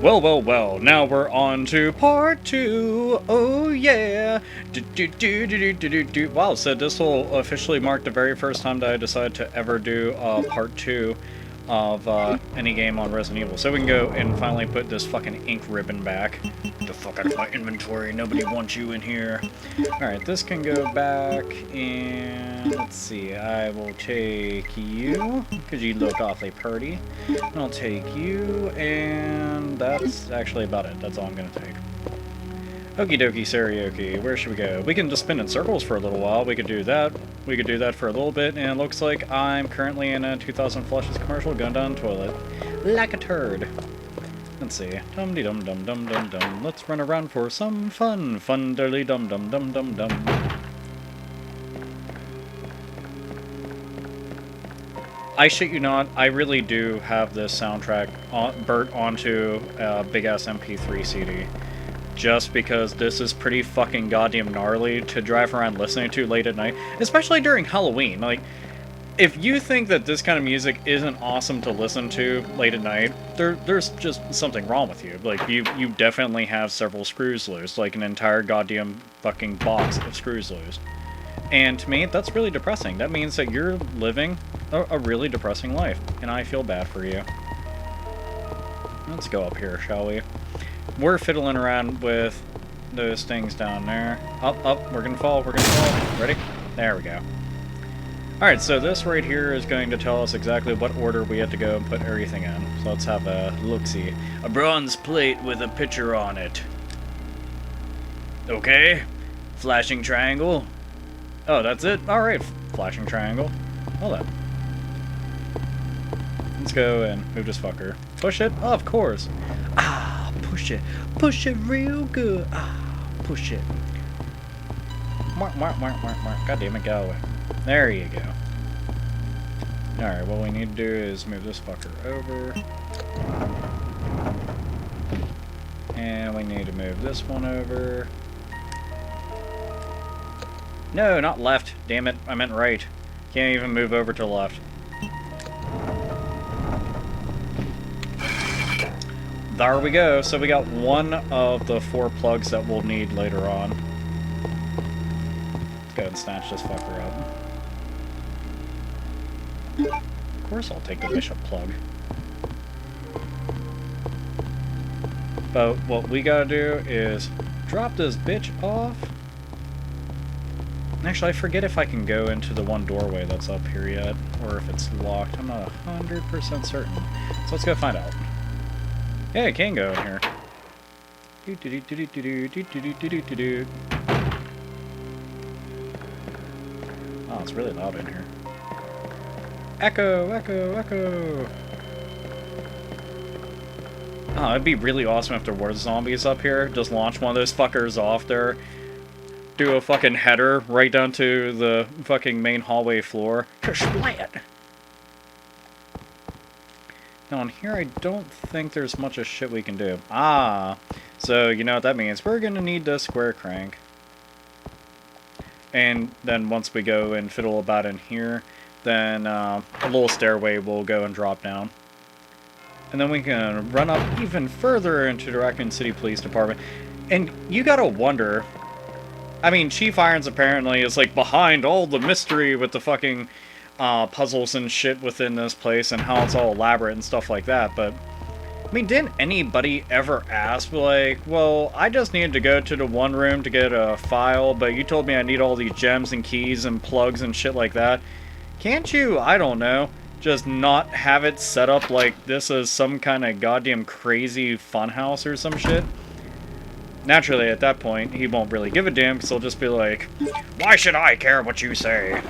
Well, well, well, now we're on to part 2. Oh, yeah. Wow, so this will officially mark the very first time that I decide to ever do part 2 of any game on Resident Evil. So we can go and finally put this fucking ink ribbon back. Get the fuck out of my inventory. Nobody wants you in here. Alright, this can go back, and let's see. I will take you, because you look awfully pretty. And I'll take you, and that's actually about it. That's all I'm going to take. Okie dokie karaoke, where should we go? We can just spin in circles for a little while. We could do that. We could do that for a little bit, and it looks like I'm currently in a 2000 Flushes commercial going down the toilet. Like a turd. Let's see. Dum-de-dum-dum-dum-dum-dum. Let's run around for some fun. Fun-derly-dum-dum-dum-dum-dum. I shit you not, I really do have this soundtrack burnt onto a big-ass MP3 CD. Just because this is pretty fucking goddamn gnarly to drive around listening to late at night, especially during Halloween. Like, if you think that this kind of music isn't awesome to listen to late at night, there's just something wrong with you. Like, you definitely have several screws loose, like an entire goddamn fucking box of screws loose. And to me, that's really depressing. That means that you're living a really depressing life, and I feel bad for you. Let's go up here, shall we? We're fiddling around with those things down there. Up, up, we're gonna fall, we're gonna fall. Ready? There we go. Alright, so this right here is going to tell us exactly what order we have to go and put everything in. So let's have a look-see. A bronze plate with a picture on it. Okay. Flashing triangle. Oh, that's it? Alright, flashing triangle. Hold on. Let's go and move this fucker. Push it? Oh, of course. Ah, push it. Push it real good. Ah, push it. God damn it, go away. There you go. Alright, what we need to do is move this fucker over. And we need to move this one over. No, not left. Damn it, I meant right. Can't even move over to the left. There we go. So we got one of the 4 plugs that we'll need later on. Let's go and snatch this fucker up. Of course I'll take the bishop plug. But what we gotta do is drop this bitch off. Actually, I forget if I can go into the one doorway that's up here yet, or if it's locked. I'm not 100% certain. So let's go find out. Yeah, I can go in here. Oh, it's really loud in here. Echo, echo, echo. Oh, it'd be really awesome if there were zombies up here. Just launch one of those fuckers off there. Do a fucking header right down to the fucking main hallway floor. Kersplat! Now in here I don't think there's much of shit we can do. Ah! So you know what that means. We're gonna need the square crank. And then once we go and fiddle about in here, then a little stairway will go and drop down. And then we can run up even further into the Raccoon City Police Department. And you gotta wonder... I mean, Chief Irons apparently is like behind all the mystery with the fucking puzzles and shit within this place and how it's all elaborate and stuff like that, but I mean, didn't anybody ever ask, like, well, I just needed to go to the one room to get a file, but you told me I need all these gems and keys and plugs and shit like that. Can't you, I don't know, just not have it set up like this is some kind of goddamn crazy funhouse or some shit? Naturally, at that point, he won't really give a damn, because he'll just be like, why should I care what you say?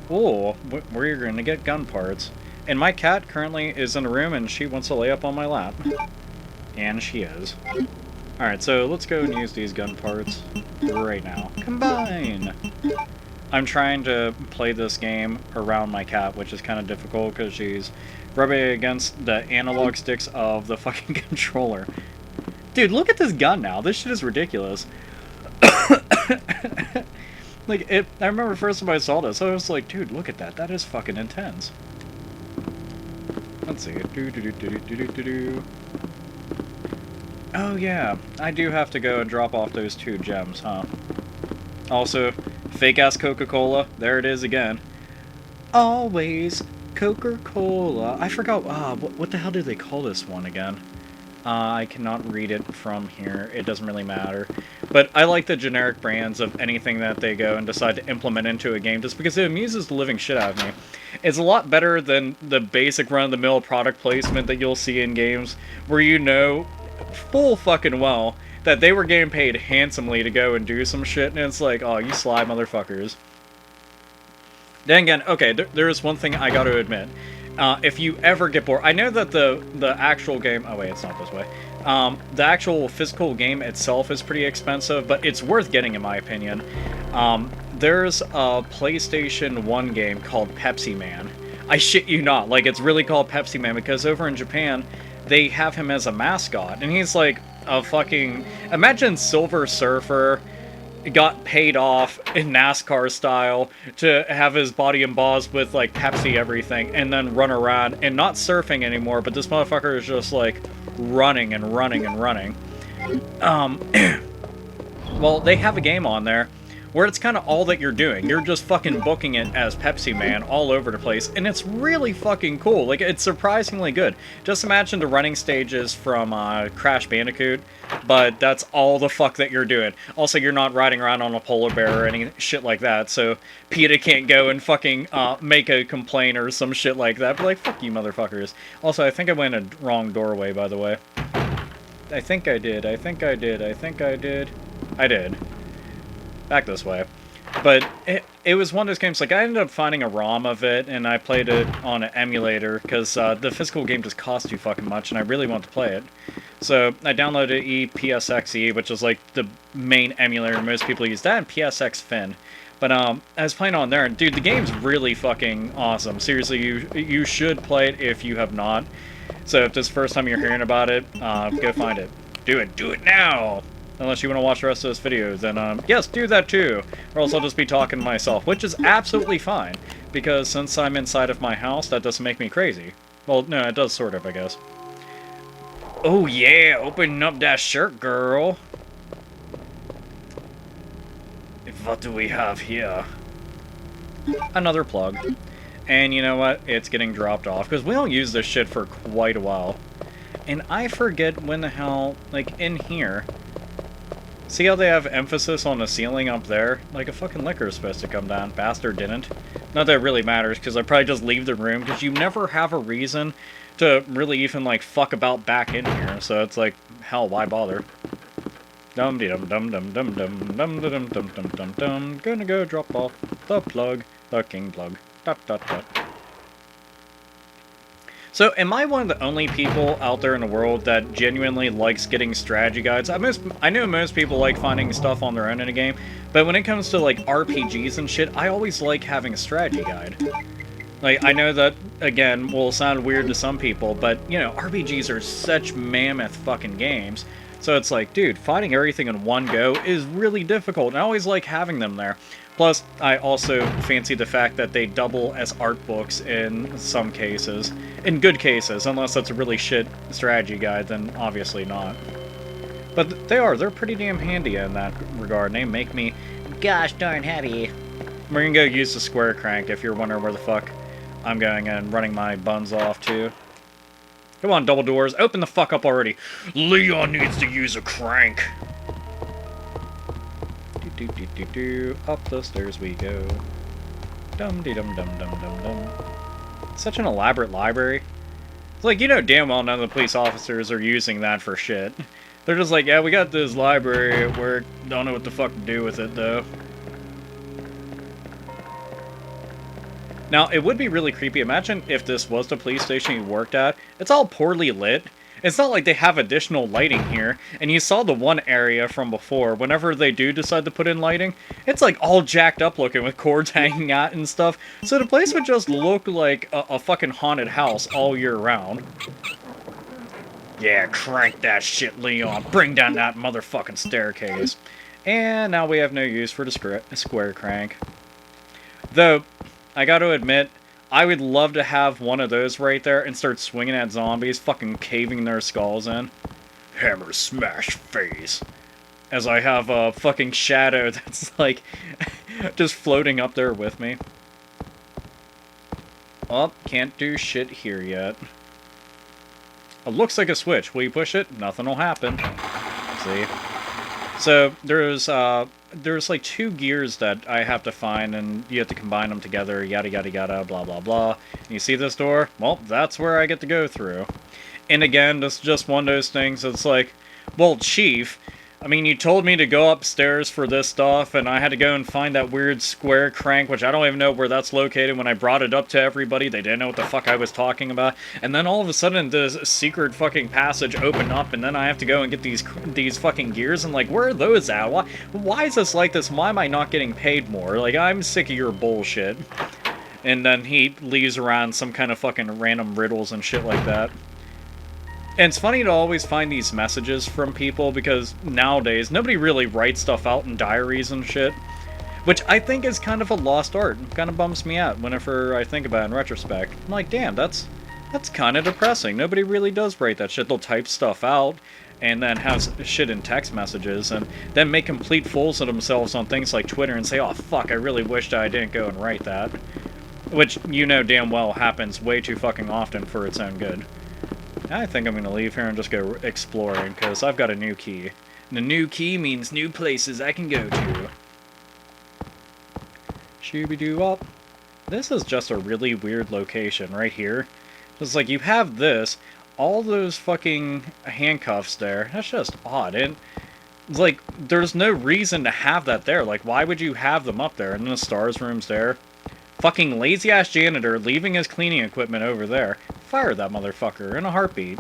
Oh, we're going to get gun parts. And my cat currently is in a room, and she wants to lay up on my lap. And she is. Alright, so let's go and use these gun parts right now. Combine! I'm trying to play this game around my cat, which is kind of difficult, because she's rubbing against the analog sticks of the fucking controller. Dude, look at this gun now. This shit is ridiculous. Like, I remember first time I saw this, I was like, dude, look at that. That is fucking intense. Let's see. Oh yeah, I do have to go and drop off those 2 gems, huh? Also, fake-ass Coca-Cola. There it is again. Always Coca-Cola. I forgot, what the hell do they call this one again? I cannot read it from here. It doesn't really matter. But I like the generic brands of anything that they go and decide to implement into a game just because it amuses the living shit out of me. It's a lot better than the basic run-of-the-mill product placement that you'll see in games where you know full fucking well that they were getting paid handsomely to go and do some shit, and it's like, oh, you sly motherfuckers. Then again, okay, there is one thing I gotta admit. If you ever get bored, I know that the actual game, oh wait, it's not this way. The actual physical game itself is pretty expensive, but it's worth getting in my opinion. There's a PlayStation 1 game called Pepsi Man. I shit you not, like it's really called Pepsi Man because over in Japan, they have him as a mascot, and he's like a fucking, imagine Silver Surfer got paid off in NASCAR style to have his body embossed with like Pepsi everything and then run around and not surfing anymore, but this motherfucker is just like running and running and running. Well, they have a game on there where it's kind of all that you're doing. You're just fucking booking it as Pepsi Man all over the place, and it's really fucking cool. Like, it's surprisingly good. Just imagine the running stages from Crash Bandicoot, but that's all the fuck that you're doing. Also, you're not riding around on a polar bear or any shit like that, so PETA can't go and fucking make a complaint or some shit like that. But like, fuck you motherfuckers. Also, I think I went a wrong doorway, by the way. I think I did. I think I did. I think I did. I did. Back this way. But it was one of those games, like, I ended up finding a ROM of it, and I played it on an emulator, because the physical game just cost too fucking much, and I really wanted to play it. So, I downloaded EPSXE, which is, like, the main emulator most people use. That and PSX Fin. But, I was playing on there, and, dude, the game's really fucking awesome. Seriously, you should play it if you have not. So, if this is the first time you're hearing about it, go find it. Do it. Do it now! Unless you want to watch the rest of this video, then, yes, do that too. Or else I'll just be talking to myself, which is absolutely fine. Because since I'm inside of my house, that doesn't make me crazy. Well, no, it does sort of, I guess. Oh yeah, open up that shirt, girl. What do we have here? Another plug. And you know what? It's getting dropped off, because we don't use this shit for quite a while. And I forget when the hell, like, in here... See how they have emphasis on the ceiling up there? Like, a fucking liquor is supposed to come down. Bastard didn't. Not that it really matters, because I probably just leave the room, because you never have a reason to really even, like, fuck about back in here. So it's like, hell, why bother? Dum-de-dum-dum-dum-dum-dum-dum-dum-dum-dum. Gonna go drop off the plug, the king plug. Dot, dot, dot. So, am I one of the only people out there in the world that genuinely likes getting strategy guides? I know most people like finding stuff on their own in a game, but when it comes to, like, RPGs and shit, I always like having a strategy guide. Like, I know that, again, will sound weird to some people, but, you know, RPGs are such mammoth fucking games. So it's like, dude, finding everything in one go is really difficult, and I always like having them there. Plus, I also fancy the fact that they double as art books in some cases. In good cases, unless that's a really shit strategy guide, then obviously not. But they're pretty damn handy in that regard, and they make me gosh darn happy. We're gonna go use the square crank if you're wondering where the fuck I'm going and running my buns off to. Come on, double doors, open the fuck up already. Leon needs to use a crank. Up the stairs we go. Dum-de-dum-dum-dum-dum-dum. Such an elaborate library. It's like, you know damn well none of the police officers are using that for shit. They're just like, yeah, we got this library at work. Don't know what the fuck to do with it, though. Now, it would be really creepy. Imagine if this was the police station you worked at. It's all poorly lit. It's not like they have additional lighting here, and you saw the one area from before. Whenever they do decide to put in lighting, it's like all jacked up looking with cords hanging out and stuff. So the place would just look like a fucking haunted house all year round. Yeah, crank that shit, Leon. Bring down that motherfucking staircase. And now we have no use for the square crank. Though, I gotta admit, I would love to have one of those right there and start swinging at zombies, fucking caving their skulls in. Hammer smash face. As I have a fucking shadow that's like just floating up there with me. Oh, can't do shit here yet. It looks like a switch. Will you push it? Nothing will happen. See? So there's like 2 gears that I have to find, and you have to combine them together, yada yada yada, blah blah blah. And you see this door? Well, that's where I get to go through. And again, this is just one of those things that's like, well, Chief, I mean, you told me to go upstairs for this stuff, and I had to go and find that weird square crank, which I don't even know where that's located. When I brought it up to everybody, they didn't know what the fuck I was talking about. And then all of a sudden, this secret fucking passage opened up, and then I have to go and get these fucking gears, and like, where are those at? Why is this like this? Why am I not getting paid more? Like, I'm sick of your bullshit. And then he leaves around some kind of fucking random riddles and shit like that. And it's funny to always find these messages from people, because nowadays, nobody really writes stuff out in diaries and shit. Which I think is kind of a lost art. It kind of bums me out whenever I think about it in retrospect. I'm like, damn, that's kind of depressing. Nobody really does write that shit. They'll type stuff out, and then have shit in text messages, and then make complete fools of themselves on things like Twitter and say, oh, fuck, I really wished I didn't go and write that. Which, you know damn well, happens way too fucking often for its own good. I think I'm going to leave here and just go exploring, because I've got a new key. And a new key means new places I can go to. Shooby-doo-up. This is just a really weird location right here. It's like, you have this, all those fucking handcuffs there. That's just odd. And it's like, there's no reason to have that there. Like, why would you have them up there? And then the stars room's there. Fucking lazy-ass janitor leaving his cleaning equipment over there. Fire that motherfucker in a heartbeat.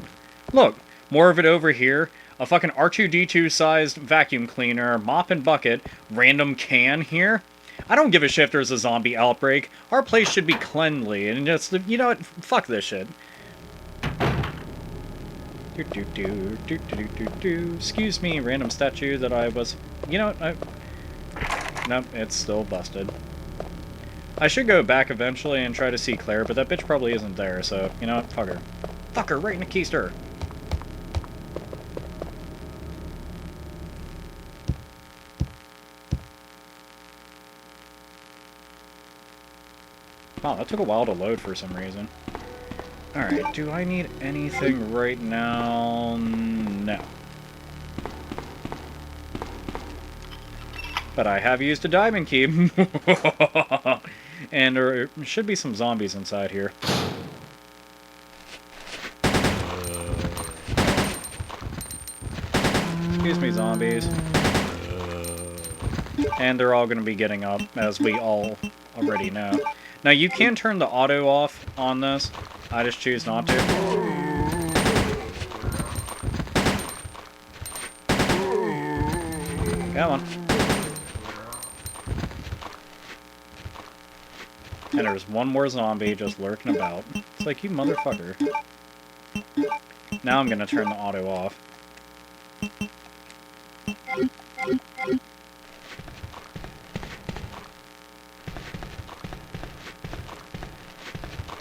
Look, more of it over here. A fucking R2-D2-sized vacuum cleaner, mop and bucket, random can here. I don't give a shit if there's a zombie outbreak. Our place should be cleanly, and just, you know what? Fuck this shit. Excuse me, random statue that I was... You know what? Nope, it's still busted. I should go back eventually and try to see Claire, but that bitch probably isn't there, so, you know what? Fuck her. Fuck her right in the keister. Wow, that took a while to load for some reason. Alright, do I need anything right now? No. But I have used a diamond key. And there should be some zombies inside here. Excuse me, zombies. And they're all going to be getting up, as we all already know. Now, you can turn the auto off on this. I just choose not to. Come on. And there's one more zombie just lurking about. It's like, you motherfucker. Now I'm gonna turn the auto off.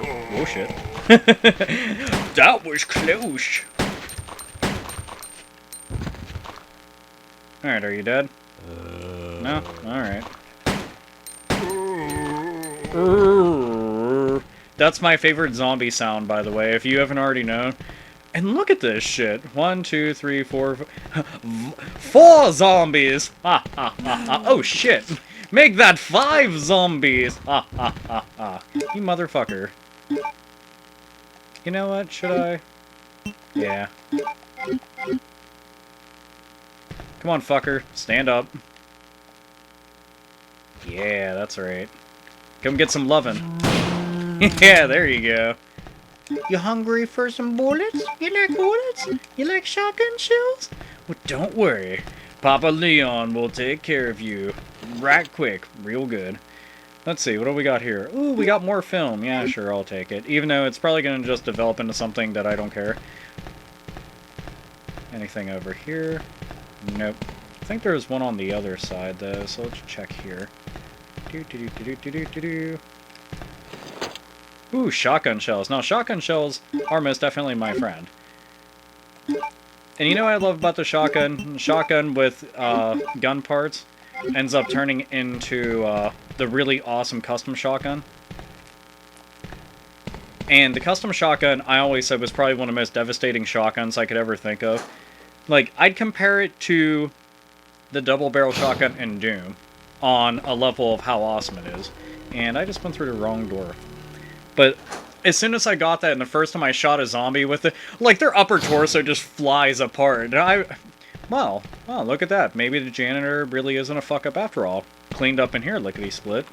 Oh shit. That was close! Alright, are you dead? No? Alright. That's my favorite zombie sound, by the way, if you haven't already known. And look at this shit. 1, 2, 3, 4... 4 zombies! Ha ha ha ha. Oh shit! Make that 5 zombies! Ha ha ha ha. You motherfucker. You know what? Should I? Yeah. Come on, fucker. Stand up. Yeah, that's right. Come get some lovin'. Yeah, there you go. You hungry for some bullets? You like bullets? You like shotgun shells? Well, don't worry. Papa Leon will take care of you. Right quick. Real good. Let's see, what do we got here? Ooh, we got more film. Yeah, sure, I'll take it. Even though it's probably going to just develop into something that I don't care. Anything over here? Nope. I think there's one on the other side, though, so let's check here. Ooh, shotgun shells. Now, shotgun shells are most definitely my friend. And you know what I love about the shotgun? Shotgun with gun parts ends up turning into the really awesome custom shotgun. And the custom shotgun, I always said, was probably one of the most devastating shotguns I could ever think of. Like, I'd compare it to the double barrel shotgun in Doom on a level of how awesome it is. And I just went through the wrong door. But as soon as I got that, and the first time I shot a zombie with it, like, their upper torso just flies apart. And well, look at that. Maybe the janitor really isn't a fuck-up after all. Cleaned up in here, lickety-split.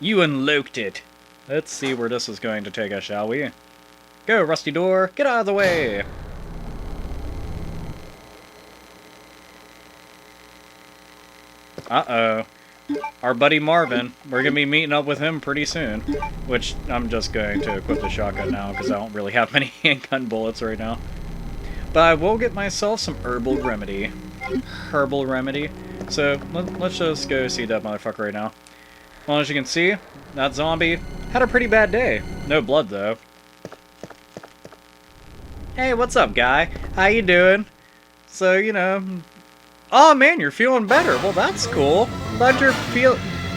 You unlocked it. Let's see where this is going to take us, shall we? Go, rusty door. Get out of the way. Uh-oh. Our buddy Marvin. We're going to be meeting up with him pretty soon. Which, I'm just going to equip the shotgun now, because I don't really have many handgun bullets right now. But I will get myself some herbal remedy. Herbal remedy. So, let's just go see that motherfucker right now. Well, as you can see, that zombie had a pretty bad day. No blood, though. Hey, what's up, guy? How you doing? So, you know... Oh, man, you're feeling better. Well, that's cool. Glad you're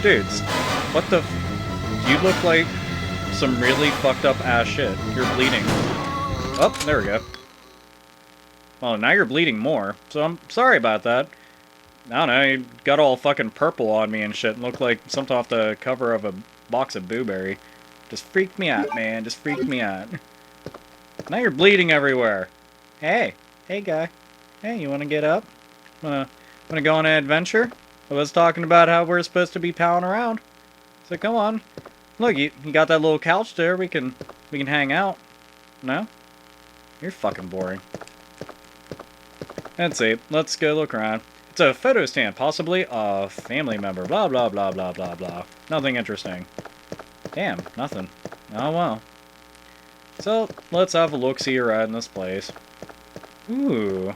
Dudes, what the... You look like some really fucked up ass shit. You're bleeding. Oh, there we go. Well, now you're bleeding more. So I'm sorry about that. I don't know, you got all fucking purple on me and shit. Looked like something off the cover of a box of Booberry. Just freaked me out, man. Just freaked me out. Now you're bleeding everywhere. Hey. Hey, guy. Hey, you want to get up? Want to go on an adventure? I was talking about how we're supposed to be palling around. So come on. Look, you got that little couch there. We can hang out. No? You're fucking boring. Let's see. Let's go look around. It's a photo stand, possibly a family member. Blah, blah, blah, blah, blah, blah. Nothing interesting. Damn, nothing. Oh, well. So, let's have a look-see around this place. Ooh.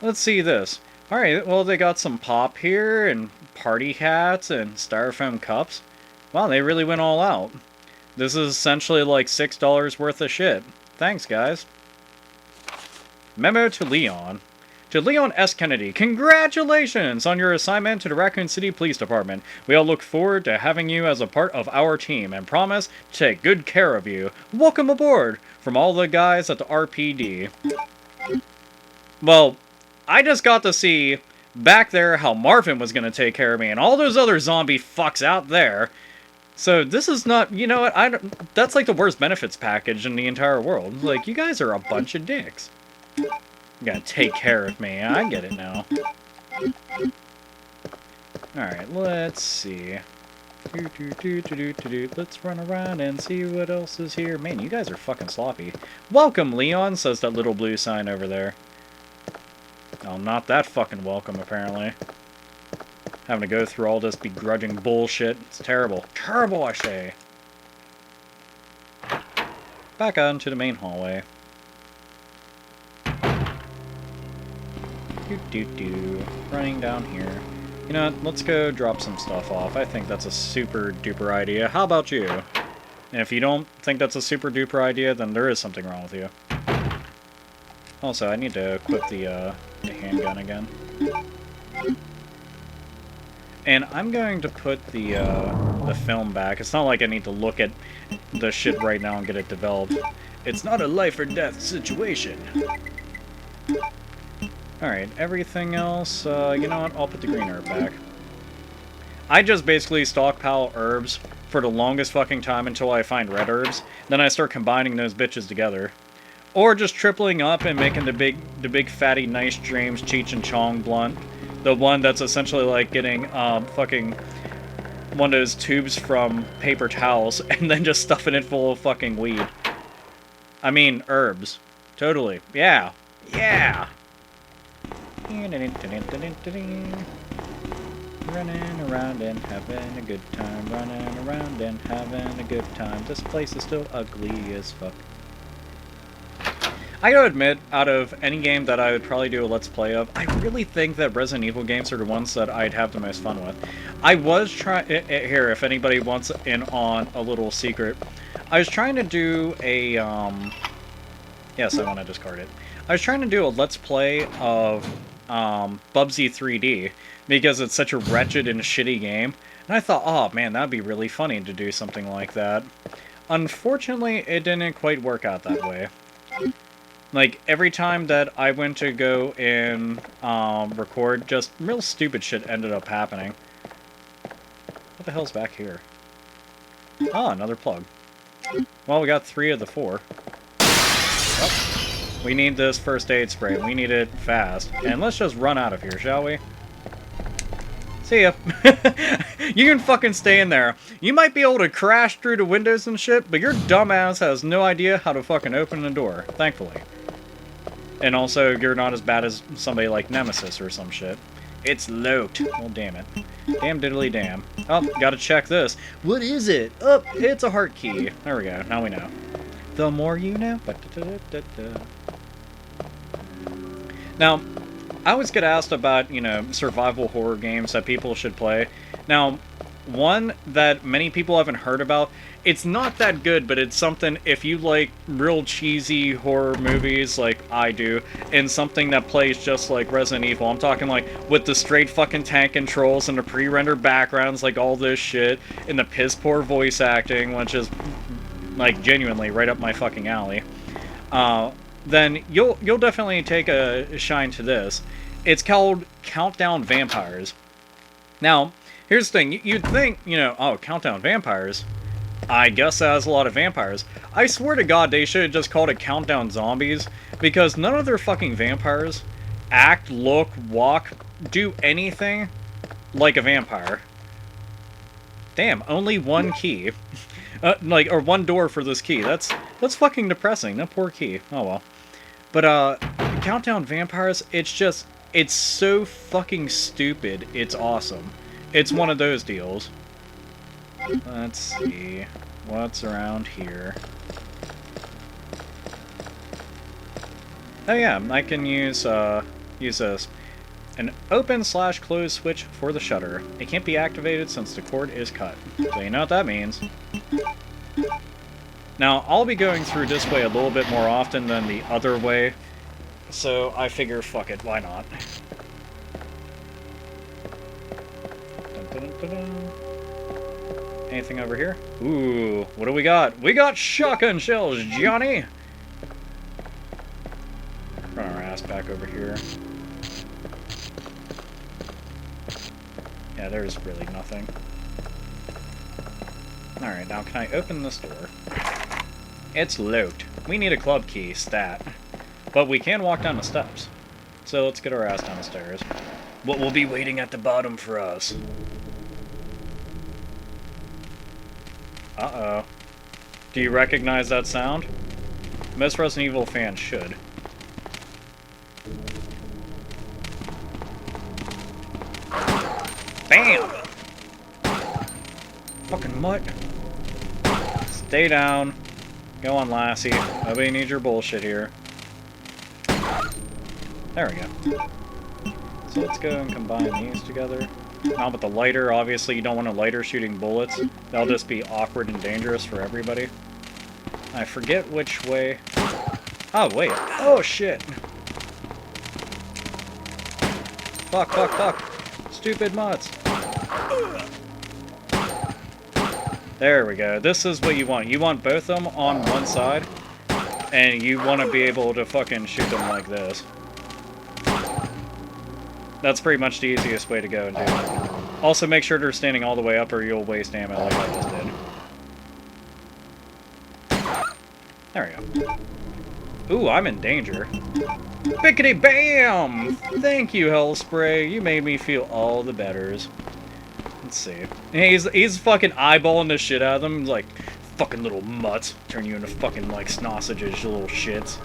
Let's see this. Alright, well, they got some pop here, and party hats, and styrofoam cups. Wow, they really went all out. This is essentially like $6 worth of shit. Thanks, guys. Memo to Leon. To Leon S. Kennedy, congratulations on your assignment to the Raccoon City Police Department. We all look forward to having you as a part of our team and promise to take good care of you. Welcome aboard from all the guys at the RPD. Well, I just got to see back there how Marvin was going to take care of me and all those other zombie fucks out there. So this is not, you know what, that's like the worst benefits package in the entire world. Like, you guys are a bunch of dicks. You gotta take care of me. I get it now. Alright, let's see. Let's run around and see what else is here. Man, you guys are fucking sloppy. Welcome, Leon, says that little blue sign over there. Oh, not that fucking welcome, apparently. Having to go through all this begrudging bullshit. It's terrible. Terrible, I say. Back on to the main hallway. Running down here. You know what? Let's go drop some stuff off. I think that's a super duper idea. How about you? And if you don't think that's a super duper idea, then there is something wrong with you. Also, I need to equip the handgun again. And I'm going to put the film back. It's not like I need to look at the shit right now and get it developed. It's not a life or death situation. Alright, everything else, you know what, I'll put the green herb back. I just basically stockpile herbs for the longest fucking time until I find red herbs, then I start combining those bitches together. Or just tripling up and making the big fatty nice dreams Cheech and Chong blunt. The one that's essentially like getting, fucking one of those tubes from paper towels and then just stuffing it full of fucking weed. I mean, herbs. Totally. Yeah. Yeah! Running around and having a good time. Running around and having a good time. This place is still ugly as fuck. I gotta admit, out of any game that I would probably do a Let's Play of, I really think that Resident Evil games are the ones that I'd have the most fun with. I was trying... Here, if anybody wants in on a little secret. I was trying to do a Yes, I want to discard it. I was trying to do a Let's Play of Bubsy 3D, because it's such a wretched and shitty game, and I thought, oh man, that'd be really funny to do something like that. Unfortunately, it didn't quite work out that way. Like, every time that I went to go and record, just real stupid shit ended up happening. What the hell's back here? Ah, another plug. Well, we got 3 of the 4. Oh, we need this first aid spray. We need it fast. And let's just run out of here, shall we? See ya. You can fucking stay in there. You might be able to crash through the windows and shit, but your dumbass has no idea how to fucking open the door, thankfully. And also, you're not as bad as somebody like Nemesis or some shit. It's locked. Well, damn it. Damn diddly damn. Oh, gotta check this. What is it? Oh, it's a heart key. There we go. Now we know. The more you know. Now, I always get asked about, you know, survival horror games that people should play. Now, one that many people haven't heard about, it's not that good, but it's something, if you like real cheesy horror movies like I do, and something that plays just like Resident Evil, I'm talking like with the straight fucking tank controls and the pre-rendered backgrounds, like all this shit, and the piss-poor voice acting, which is like genuinely right up my fucking alley, then you'll definitely take a shine to this. It's called Countdown Vampires. Now, here's the thing, you'd think, you know, oh, Countdown Vampires? I guess that has a lot of vampires. I swear to God, they should have just called it Countdown Zombies, because none of their fucking vampires act, look, walk, do anything like a vampire. Damn, only one key. Or one door for this key. That's fucking depressing. That poor key. Oh well. But, Countdown Vampires, it's so fucking stupid, it's awesome. It's one of those deals. Let's see what's around here. Oh yeah, I can use this. An open/close switch for the shutter. It can't be activated since the cord is cut. So you know what that means. Now, I'll be going through this way a little bit more often than the other way, so I figure, fuck it, why not? Dun, dun, dun, dun. Anything over here? Ooh, what do we got? We got shotgun shells, Johnny! Run our ass back over here. Yeah, there's really nothing. Alright, now can I open this door? It's locked. We need a club key, stat. But we can walk down the steps. So let's get our ass down the stairs. What will be waiting at the bottom for us? Uh-oh. Do you recognize that sound? Most Resident Evil fans should. Bam! Fucking mutt. Stay down. Go on, lassie. Nobody needs your bullshit here. There we go. So let's go and combine these together. Not with the lighter. Obviously, you don't want a lighter shooting bullets. That'll just be awkward and dangerous for everybody. I forget which way... Oh, wait. Oh, shit. Fuck, fuck, fuck. Stupid mutts. There we go. This is what you want. You want both of them on one side, and you want to be able to fucking shoot them like this. That's pretty much the easiest way to go and do it. Also, make sure they're standing all the way up or you'll waste ammo like I just did. There we go. Ooh, I'm in danger. Bickety bam! Thank you, Hellspray. You made me feel all the betters. Let's see. He's fucking eyeballing the shit out of them. Like, fucking little mutts. Turn you into fucking, like, sausages, you little shits.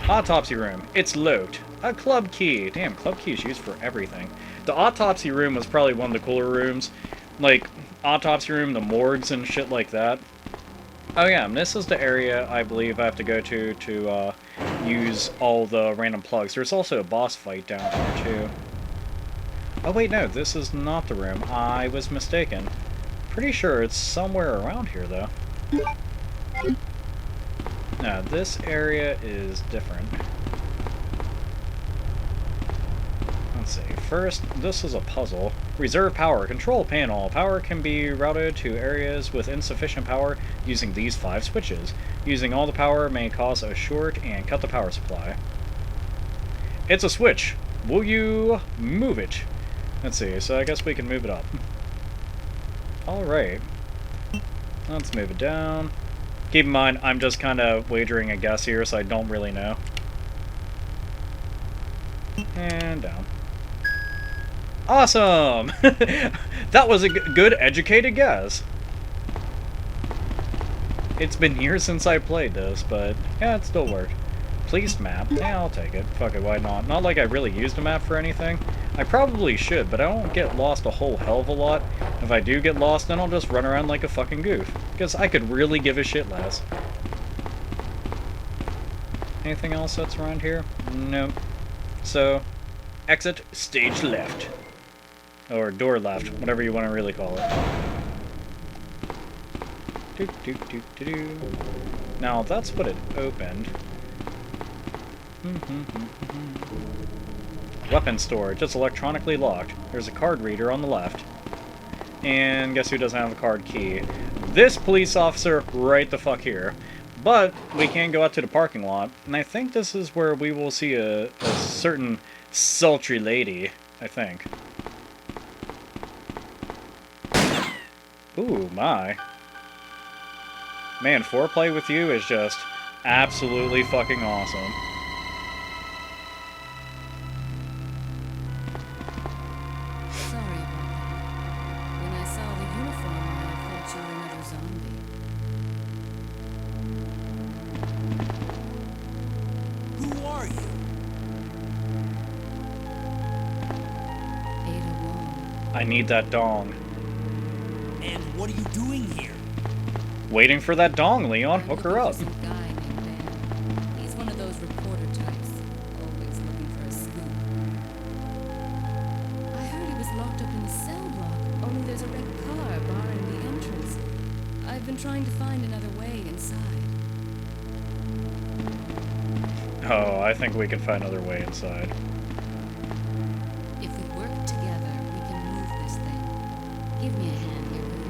Autopsy room. It's locked. A club key. Damn, club key is used for everything. The autopsy room was probably one of the cooler rooms. Like, autopsy room, the morgues and shit like that. Oh yeah, and this is the area I believe I have to go to use all the random plugs. There's also a boss fight down here too. Oh wait, no, this is not the room. I was mistaken. Pretty sure it's somewhere around here though. Now, this area is different. Let's see. First, this is a puzzle. Reserve power. Control panel. Power can be routed to areas with insufficient power using these 5 switches. Using all the power may cause a short and cut the power supply. It's a switch. Will you move it? Let's see. So I guess we can move it up. Alright. Let's move it down. Keep in mind, I'm just kind of wagering a guess here, so I don't really know. And down. Awesome! That was a good, educated guess. It's been years since I played this, but yeah, it still worked. Please map. Yeah, I'll take it. Fuck it, why not? Not like I really used a map for anything. I probably should, but I don't get lost a whole hell of a lot. If I do get lost, then I'll just run around like a fucking goof. Because I could really give a shit less. Anything else that's around here? Nope. So, exit stage left. Or door left, whatever you want to really call it. Now, that's what it opened. Weapon store, just electronically locked. There's a card reader on the left. And guess who doesn't have a card key? This police officer right the fuck here. But we can go out to the parking lot, and I think this is where we will see a certain sultry lady, I think. Ooh, my. Man, foreplay with you is just absolutely fucking awesome. Sorry about that. When I saw the uniform, I thought you were another zombie. Who are you? Ada Wong. I need that dong. And what are you doing here? Waiting for that dong, Leon. Hook her up. Some guy named Ben. He's one of those reporter types, always looking for a scoop. I heard he was locked up in the cell block, only there's a red car barring the entrance. I've been trying to find another way inside. Oh, I think we can find another way inside. If we work together, we can move this thing. Give me a hand here, will you?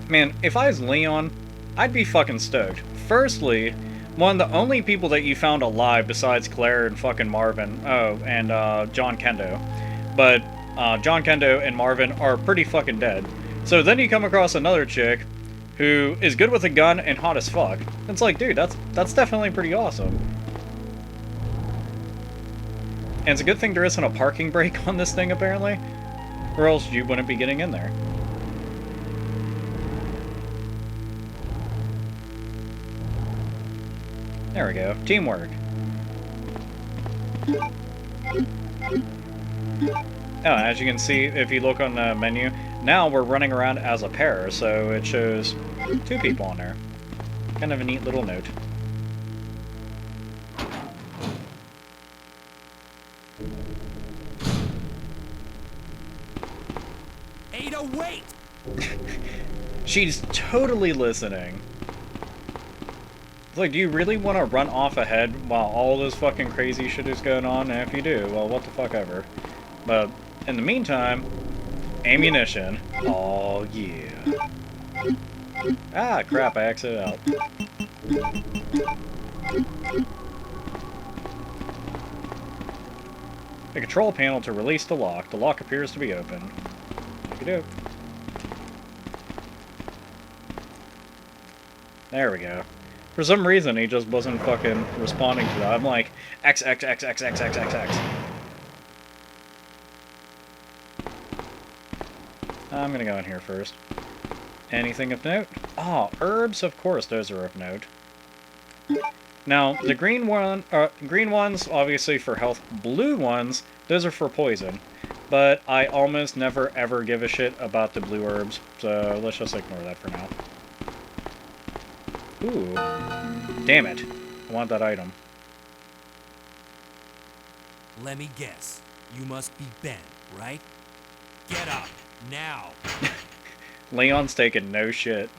Man, if I was Leon, I'd be fucking stoked. Firstly, one of the only people that you found alive besides Claire and fucking Marvin, and John Kendo. But John Kendo and Marvin are pretty fucking dead. So then you come across another chick who is good with a gun and hot as fuck. It's like, dude, that's definitely pretty awesome. And it's a good thing there isn't a parking brake on this thing, apparently. Or else you wouldn't be getting in there. There we go. Teamwork. Oh, as you can see, if you look on the menu, now we're running around as a pair, so it shows 2 people on there. Kind of a neat little note. Ada, wait! She's totally listening. It's like, do you really want to run off ahead while all this fucking crazy shit is going on? And if you do, well, what the fuck ever. But in the meantime, ammunition. Oh, yeah. Ah, crap, I exited out. The control panel to release the lock. The lock appears to be open. Okey-doke. There we go. For some reason, he just wasn't fucking responding to that. I'm like, X, X, X, X, X, X, X, X. I'm gonna go in here first. Anything of note? Oh, herbs, of course, those are of note. Now, the green ones, obviously for health. Blue ones, those are for poison. But I almost never ever give a shit about the blue herbs, so let's just ignore that for now. Ooh. Damn it. I want that item. Let me guess. You must be Ben, right? Get up, now! Leon's taking no shit.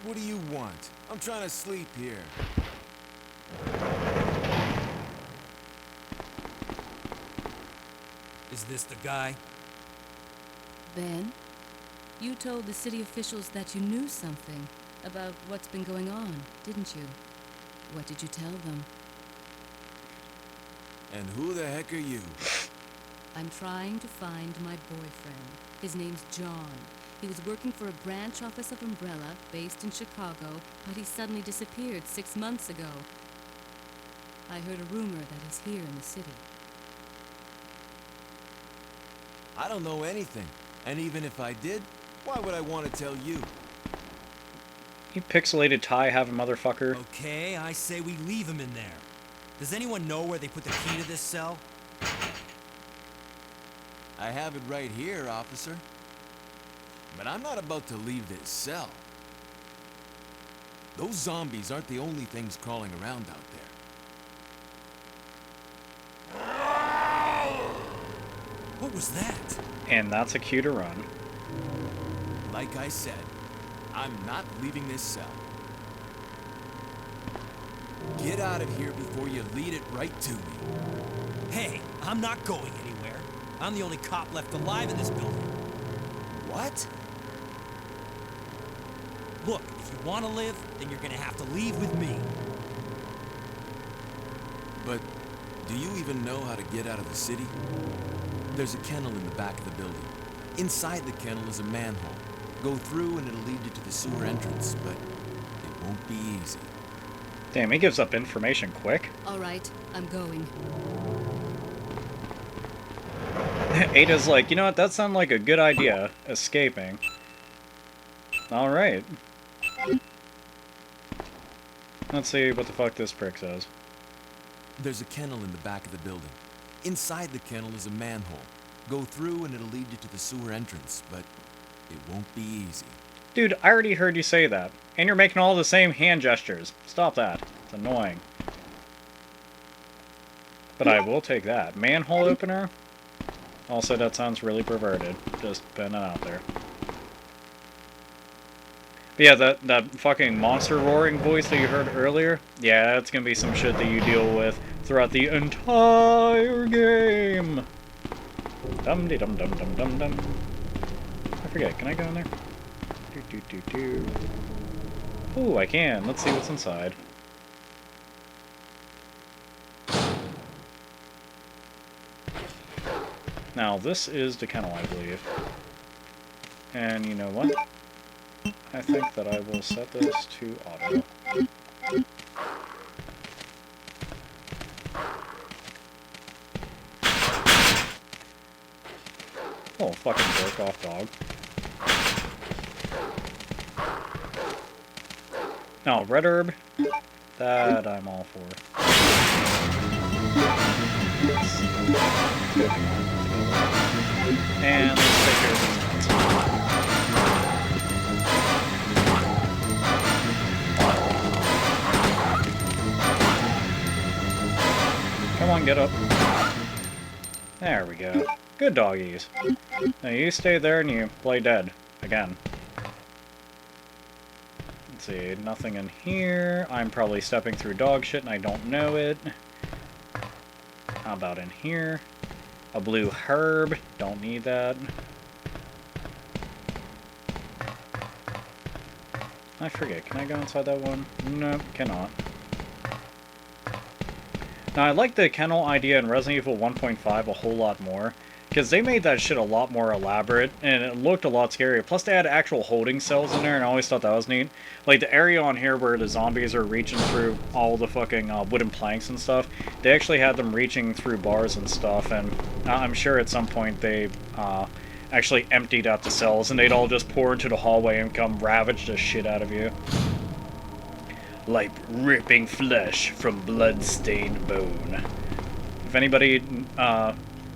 What do you want? I'm trying to sleep here. Is this the guy? Ben, you told the city officials that you knew something about what's been going on, didn't you? What did you tell them? And who the heck are you? I'm trying to find my boyfriend. His name's John. He was working for a branch office of Umbrella, based in Chicago, but he suddenly disappeared 6 months ago. I heard a rumor that he's here in the city. I don't know anything. And even if I did, why would I want to tell you? You pixelated tie having motherfucker. Okay, I say we leave him in there. Does anyone know where they put the key to this cell? I have it right here, officer. But I'm not about to leave this cell. Those zombies aren't the only things crawling around out there. What was that? And that's a cue to run. Like I said, I'm not leaving this cell. Get out of here before you lead it right to me. Hey, I'm not going anywhere. I'm the only cop left alive in this building. What? Look, if you want to live, then you're gonna have to leave with me. But do you even know how to get out of the city? There's a kennel in the back of the building. Inside the kennel is a manhole. Go through and it'll lead you to the sewer entrance, but it won't be easy. Damn, he gives up information quick. All right, I'm going. Ada's like, you know what, that sounded like a good idea. Escaping. Alright. Let's see what the fuck this prick says. There's a kennel in the back of the building. Inside the kennel is a manhole. Go through and it'll lead you to the sewer entrance, but it won't be easy. Dude, I already heard you say that. And you're making all the same hand gestures. Stop that. It's annoying. But I will take that. Manhole opener? Also, that sounds really perverted. Just putting it out there. But yeah, that fucking monster roaring voice that you heard earlier, yeah, that's gonna be some shit that you deal with throughout the entire game. Dum-de-dum-dum-dum-dum-dum. I forget, can I go in there? Do-do-do-do. Ooh, I can. Let's see what's inside. Now, this is the kennel, I believe. And you know what? I think that I will set this to auto. Oh, fucking jerk off dog. No, red herb. That I'm all for. And let's take care of these nuts. Come on, get up. There we go. Good doggies. Now you stay there and you play dead. Again. Let's see, nothing in here. I'm probably stepping through dog shit and I don't know it. How about in here? A blue herb. Don't need that. I forget. Can I go inside that one? No, cannot. Now, I like the kennel idea in Resident Evil 1.5 a whole lot more, because they made that shit a lot more elaborate, and it looked a lot scarier. Plus, they had actual holding cells in there, and I always thought that was neat. Like, the area on here where the zombies are reaching through all the fucking wooden planks and stuff, they actually had them reaching through bars and stuff, and I'm sure at some point they actually emptied out the cells, and they'd all just pour into the hallway and come ravage the shit out of you. Like ripping flesh from blood-stained bone. If anybody,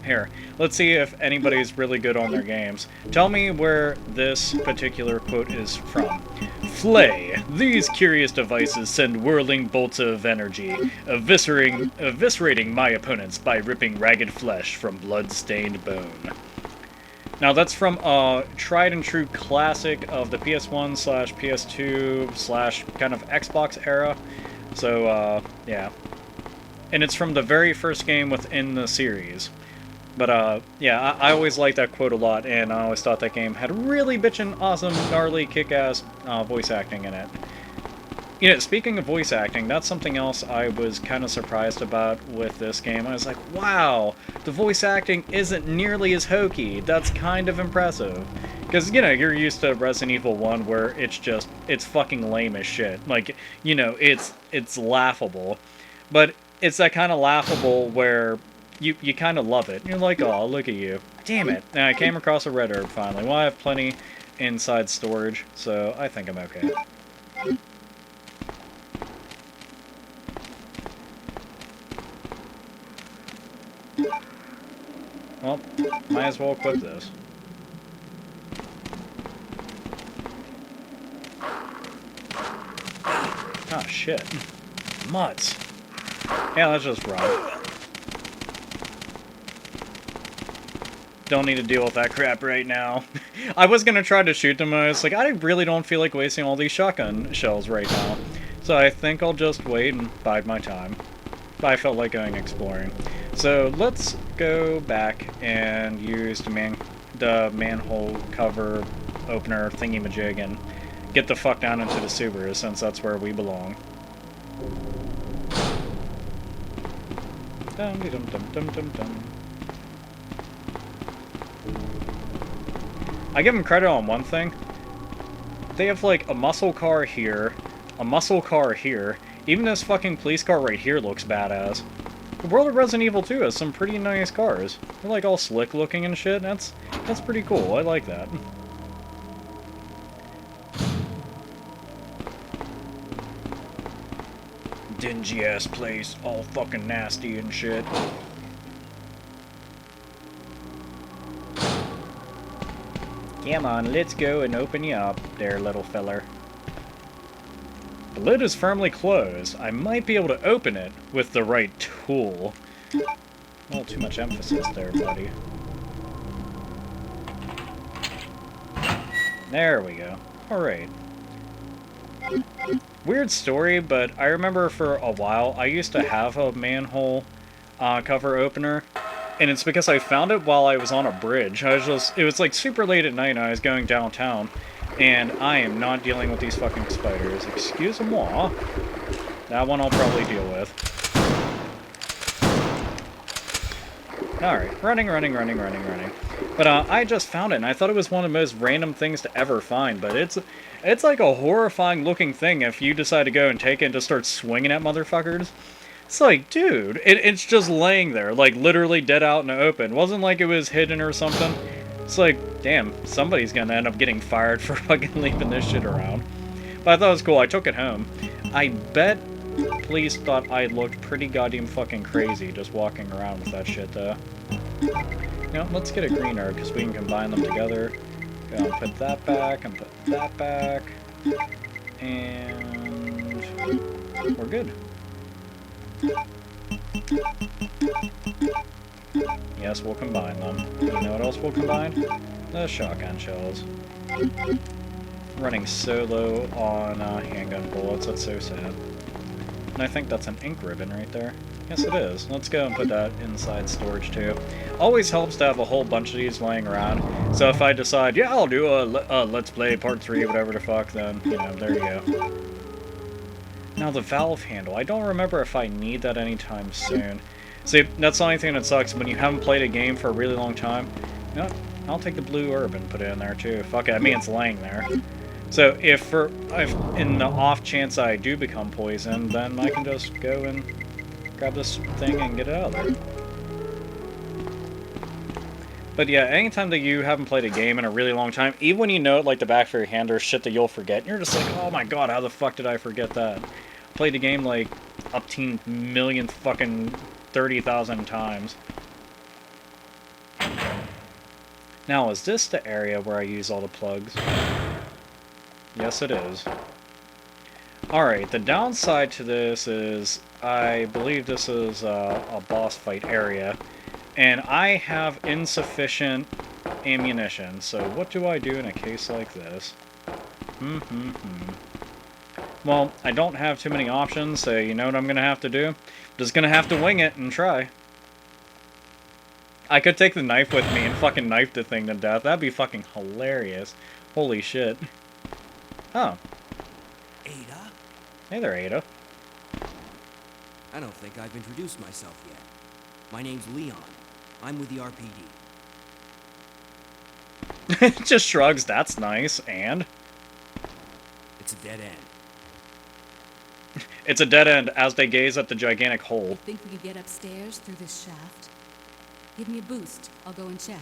here, let's see if anybody's really good on their games. Tell me where this particular quote is from. Flay. These curious devices send whirling bolts of energy, eviscerating my opponents by ripping ragged flesh from blood-stained bone. Now that's from a tried and true classic of the PS1 slash PS2 slash kind of Xbox era. So, yeah. And it's from the very first game within the series. But, yeah, I always liked that quote a lot, and I always thought that game had really bitchin' awesome, gnarly, kick-ass voice acting in it. You know, speaking of voice acting, that's something else I was kind of surprised about with this game. I was like, wow, the voice acting isn't nearly as hokey. That's kind of impressive. Because, you know, you're used to Resident Evil 1 where it's fucking lame as shit. Like, you know, it's laughable. But it's that kind of laughable where you kind of love it. You're like, oh, look at you. Damn it. And I came across a red herb finally. Well, I have plenty inside storage, so I think I'm okay. Well, might as well equip this. Oh, shit. Mutts. Yeah, let's just run. Don't need to deal with that crap right now. I was gonna try to shoot them, and I was like, I really don't feel like wasting all these shotgun shells right now. So I think I'll just wait and bide my time. I felt like going exploring. So let's go back and use the manhole cover opener thingy-majig and get the fuck down into the sewers, since that's where we belong. Dum-de-dum-dum-dum-dum-dum. I give them credit on one thing. They have like a muscle car here, a muscle car here. Even this fucking police car right here looks badass. The world of Resident Evil 2 has some pretty nice cars. They're like all slick looking and shit. That's pretty cool. I like that. Dingy ass place, all fucking nasty and shit. Come on, let's go and open you up there, little feller. The lid is firmly closed. I might be able to open it with the right tool. A little too much emphasis there, buddy. There we go. Alright. Weird story, but I remember for a while I used to have a manhole cover opener. And it's because I found it while I was on a bridge. It was like super late at night and I was going downtown. And I am not dealing with these fucking spiders. Excuse-moi. That one I'll probably deal with. Alright, running. But I just found it, and I thought it was one of the most random things to ever find. But it's like a horrifying looking thing if you decide to go and take it and just start swinging at motherfuckers. It's like, dude, it's just laying there, like literally dead out in the open. It wasn't like it was hidden or something. It's like, damn, somebody's gonna end up getting fired for fucking leaving this shit around. But I thought it was cool. I took it home. I bet police thought I looked pretty goddamn fucking crazy just walking around with that shit, though. You know, let's get a green herb, because we can combine them together. Go and put that back, and put that back. And we're good. Yes, we'll combine them. You know what else we'll combine? The shotgun shells. Running so low on handgun bullets, that's so sad. And I think that's an ink ribbon right there. Yes, it is. Let's go and put that inside storage too. Always helps to have a whole bunch of these laying around. So if I decide, yeah, I'll do a Let's Play Part 3, whatever the fuck, then, you know, there you go. Now the valve handle. I don't remember if I need that anytime soon. See, that's the only thing that sucks when you haven't played a game for a really long time. You know, I'll take the blue herb and put it in there too. Fuck it, I mean it's laying there. So if in the off chance I do become poisoned, then I can just go and grab this thing and get it out of there. But yeah, anytime that you haven't played a game in a really long time, even when you know it like the back of your hand, there's shit that you'll forget. And you're just like, oh my god, how the fuck did I forget that? I played the game like up to millionth fucking 30,000 times. Now, is this the area where I use all the plugs? Yes, it is. Alright, the downside to this is, I believe this is a boss fight area. And I have insufficient ammunition. So what do I do in a case like this? Well, I don't have too many options, so you know what I'm going to have to do? I'm just going to have to wing it and try. I could take the knife with me and fucking knife the thing to death. That'd be fucking hilarious. Holy shit. Oh. Ada? Hey there, Ada. I don't think I've introduced myself yet. My name's Leon. I'm with the RPD. Just shrugs, that's nice, and? It's a dead end. It's a dead end as they gaze at the gigantic hole. Think we could get upstairs through this shaft? Give me a boost. I'll go and check.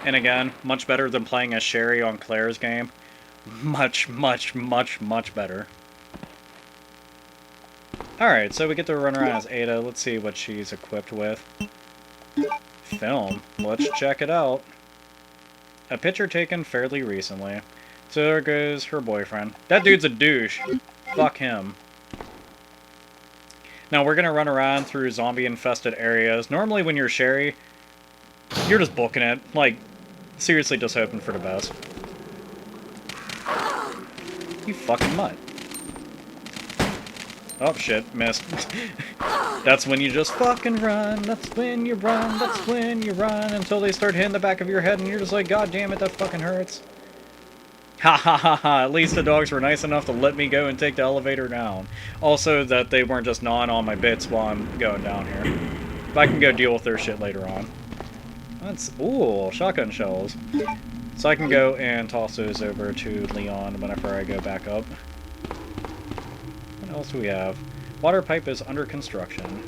And again, much better than playing as Sherry on Claire's game. Much, much, much, much better. Alright, so we get to run around as Ada. Let's see what she's equipped with. Film. Let's check it out. A picture taken fairly recently. So there goes her boyfriend. That dude's a douche. Fuck him. Now we're gonna run around through zombie-infested areas. Normally when you're Sherry, you're just booking it. Like, seriously just hoping for the best. You fucking mutt. Oh shit, missed. That's when you just fucking run. That's when you run. That's when you run until they start hitting the back of your head and you're just like, God damn it, that fucking hurts. Ha ha ha ha. At least the dogs were nice enough to let me go and take the elevator down. Also that they weren't just gnawing on my bits while I'm going down here. But I can go deal with their shit later on. That's, ooh, shotgun shells. So I can go and toss those over to Leon whenever I go back up. What else do we have? Water pipe is under construction.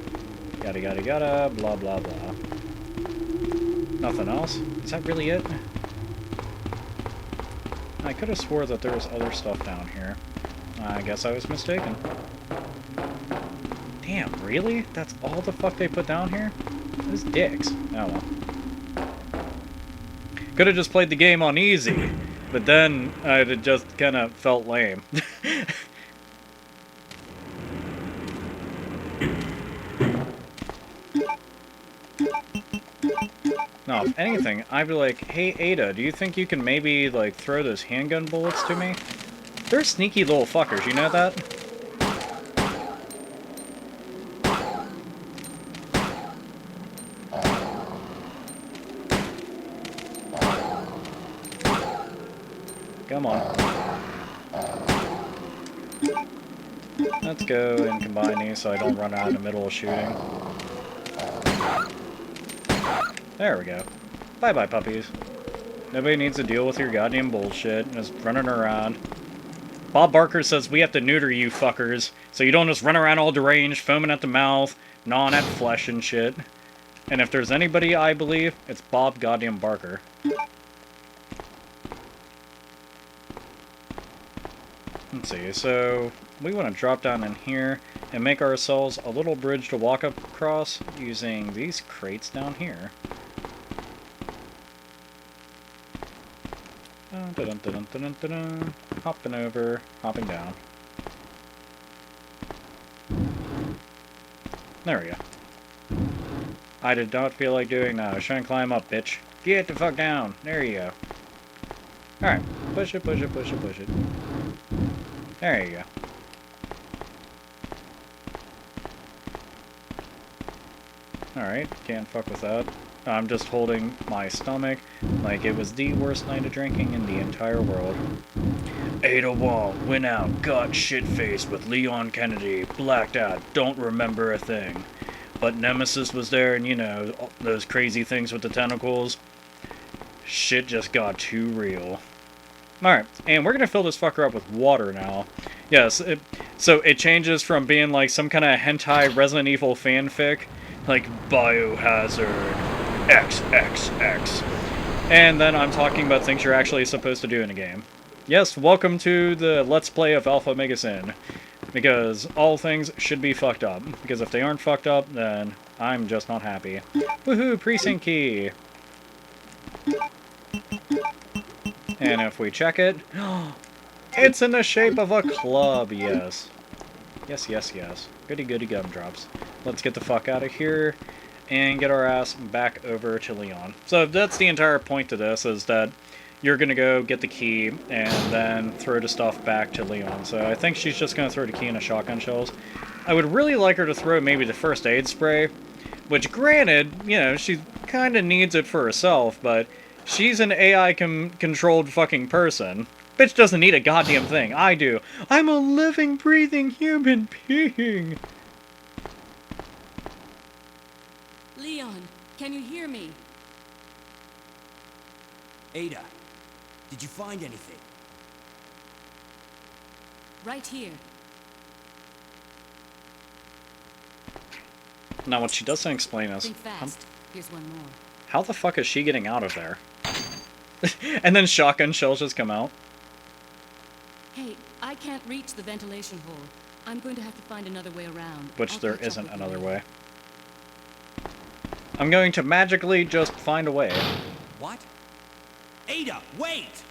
Yada yada yada, blah blah blah. Nothing else? Is that really it? I could have swore that there was other stuff down here. I guess I was mistaken. Damn, really? That's all the fuck they put down here? Those dicks. Oh well. Could have just played the game on easy, but then it just kind of felt lame. No, if anything, I'd be like, hey Ada, do you think you can maybe, like, throw those handgun bullets to me? They're sneaky little fuckers, you know that? Come on. Let's go and combine these so I don't run out in the middle of shooting. There we go. Bye-bye, puppies. Nobody needs to deal with your goddamn bullshit. Just running around. Bob Barker says we have to neuter you fuckers, so you don't just run around all deranged, foaming at the mouth, gnawing at flesh and shit. And if there's anybody I believe, it's Bob goddamn Barker. Let's see, so we want to drop down in here and make ourselves a little bridge to walk across using these crates down here. Hopping over, hopping down. There we go. I did not feel like doing that. I was trying to climb up, bitch. Get the fuck down. There you go. Alright. Push it, push it, push it, push it. There you go. Alright, can't fuck with that. I'm just holding my stomach like it was the worst night of drinking in the entire world. Ada Wall went out, got shit-faced with Leon Kennedy, blacked out, don't remember a thing. But Nemesis was there and, you know, those crazy things with the tentacles. Shit just got too real. Alright, and we're gonna fill this fucker up with water now. Yes, so it changes from being like some kind of hentai Resident Evil fanfic, like Biohazard XXX. And then I'm talking about things you're actually supposed to do in a game. Yes, welcome to the Let's Play of AlphaOmegaSin. Because all things should be fucked up. Because if they aren't fucked up, then I'm just not happy. Woohoo, Precinct Key! And if we check it... It's in the shape of a club, yes. Yes, yes, yes. Goody goody gumdrops. Let's get the fuck out of here and get our ass back over to Leon. So that's the entire point to this, is that you're going to go get the key and then throw the stuff back to Leon. So I think she's just going to throw the key in the shotgun shells. I would really like her to throw maybe the first aid spray, which granted, you know, she kind of needs it for herself, but she's an AI-controlled fucking person. Bitch doesn't need a goddamn thing. I do. I'm a living, breathing human being. Leon, can you hear me? Ada, did you find anything? Right here. Now, what she doesn't explain is, Think fast. Here's one more. how the fuck is she getting out of there? And then shotgun shells just come out. Hey, I can't reach the ventilation hole. I'm going to have to find another way around. Which I'll there catch up isn't with you another later. way. I'm going to magically just find a way. What? Ada, wait!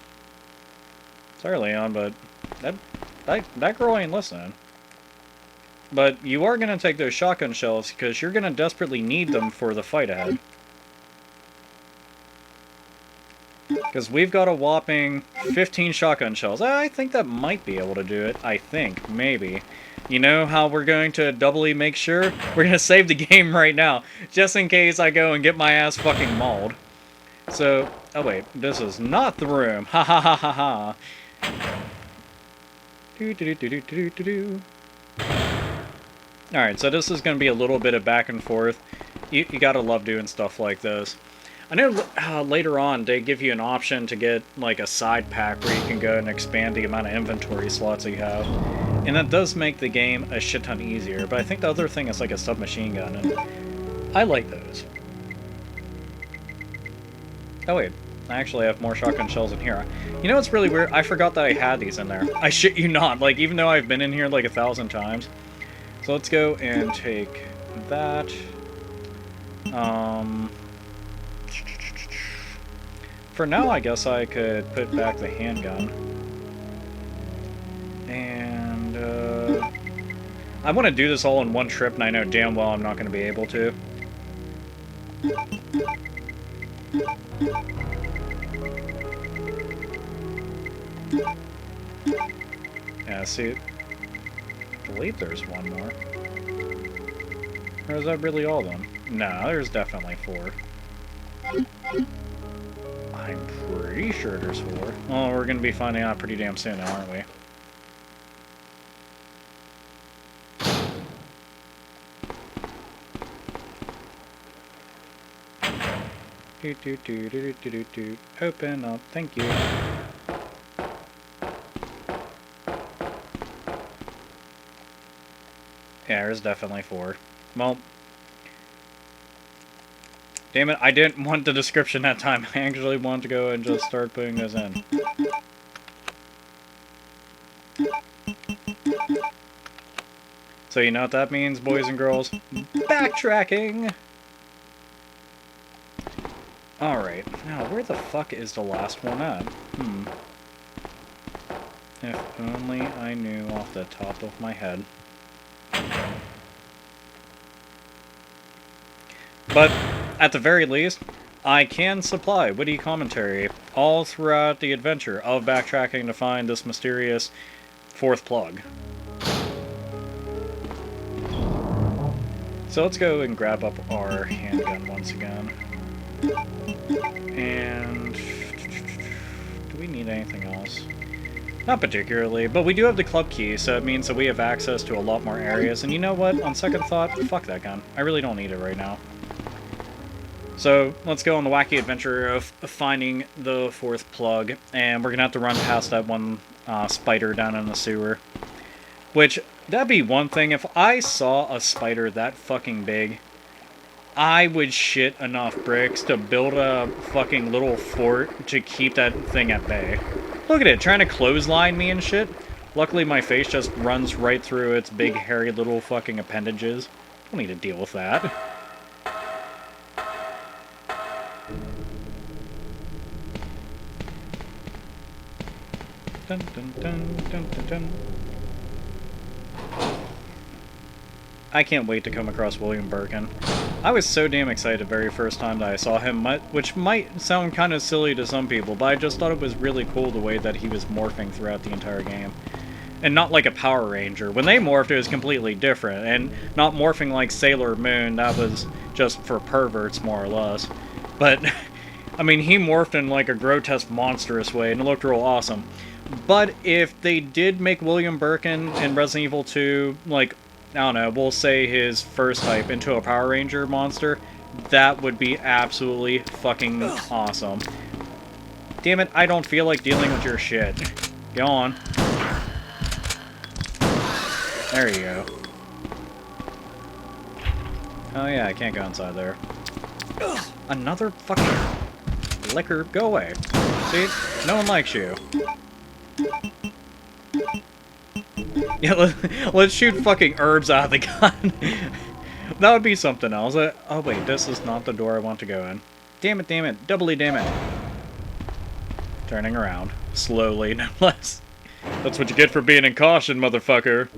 Sorry, Leon, but that girl ain't listening. But you are going to take those shotgun shells, because you're going to desperately need them for the fight ahead. Because we've got a whopping 15 shotgun shells. I think that might be able to do it. I think. Maybe. You know how we're going to doubly make sure? We're going to save the game right now. Just in case I go and get my ass fucking mauled. So, oh wait. This is not the room. Ha ha ha ha ha. Do do do do do do do. Alright, so this is going to be a little bit of back and forth. You gotta love doing stuff like this. I know later on they give you an option to get like a side pack where you can go and expand the amount of inventory slots that you have. And that does make the game a shit ton easier, but I think the other thing is like a submachine gun, and I like those. Oh wait, I actually have more shotgun shells in here. You know what's really weird? I forgot that I had these in there. I shit you not, like even though I've been in here like 1,000 times. So let's go and take that. For now, I guess I could put back the handgun. And, I want to do this all in one trip, and I know damn well I'm not going to be able to. Yeah, see, I believe there's one more. Or is that really all of them? No, there's definitely 4. I'm pretty sure there's 4. Well, we're going to be finding out pretty damn soon, aren't we? Do do do do do do do. Open up, thank you. Yeah, there's definitely 4. Well, damn it, I didn't want the description that time. I actually wanted to go and just start putting this in. So you know what that means, boys and girls? Backtracking! Alright, now where the fuck is the last one at? If only I knew off the top of my head. But, at the very least, I can supply witty commentary all throughout the adventure of backtracking to find this mysterious 4th plug. So let's go and grab up our handgun once again. And do we need anything else? Not particularly, but we do have the club key, so it means that we have access to a lot more areas. And you know what? On second thought, fuck that gun. I really don't need it right now. So let's go on the wacky adventure of finding the 4th plug, and we're gonna have to run past that one spider down in the sewer. Which, that'd be one thing. If I saw a spider that fucking big, I would shit enough bricks to build a fucking little fort to keep that thing at bay. Look at it, trying to clothesline me and shit. Luckily my face just runs right through its big hairy little fucking appendages. Don't need to deal with that. Dun, dun, dun, dun, dun, dun. I can't wait to come across William Birkin. I was so damn excited the very first time that I saw him, which might sound kind of silly to some people, but I just thought it was really cool the way that he was morphing throughout the entire game. And not like a Power Ranger. When they morphed, it was completely different, and not morphing like Sailor Moon, that was just for perverts, more or less. But, I mean, he morphed in like a grotesque, monstrous way, and it looked real awesome. But if they did make William Birkin in Resident Evil 2, like, I don't know, we'll say his first type into a Power Ranger monster, that would be absolutely fucking awesome. Damn it, I don't feel like dealing with your shit. Go on. There you go. Oh yeah, I can't go inside there. Another fucking liquor. Go away. See? No one likes you. Yeah, let's shoot fucking herbs out of the gun. That would be something else. Oh wait, this is not the door I want to go in. Damn it, doubly damn it. Turning around. Slowly, no less. That's what you get for being in caution, motherfucker.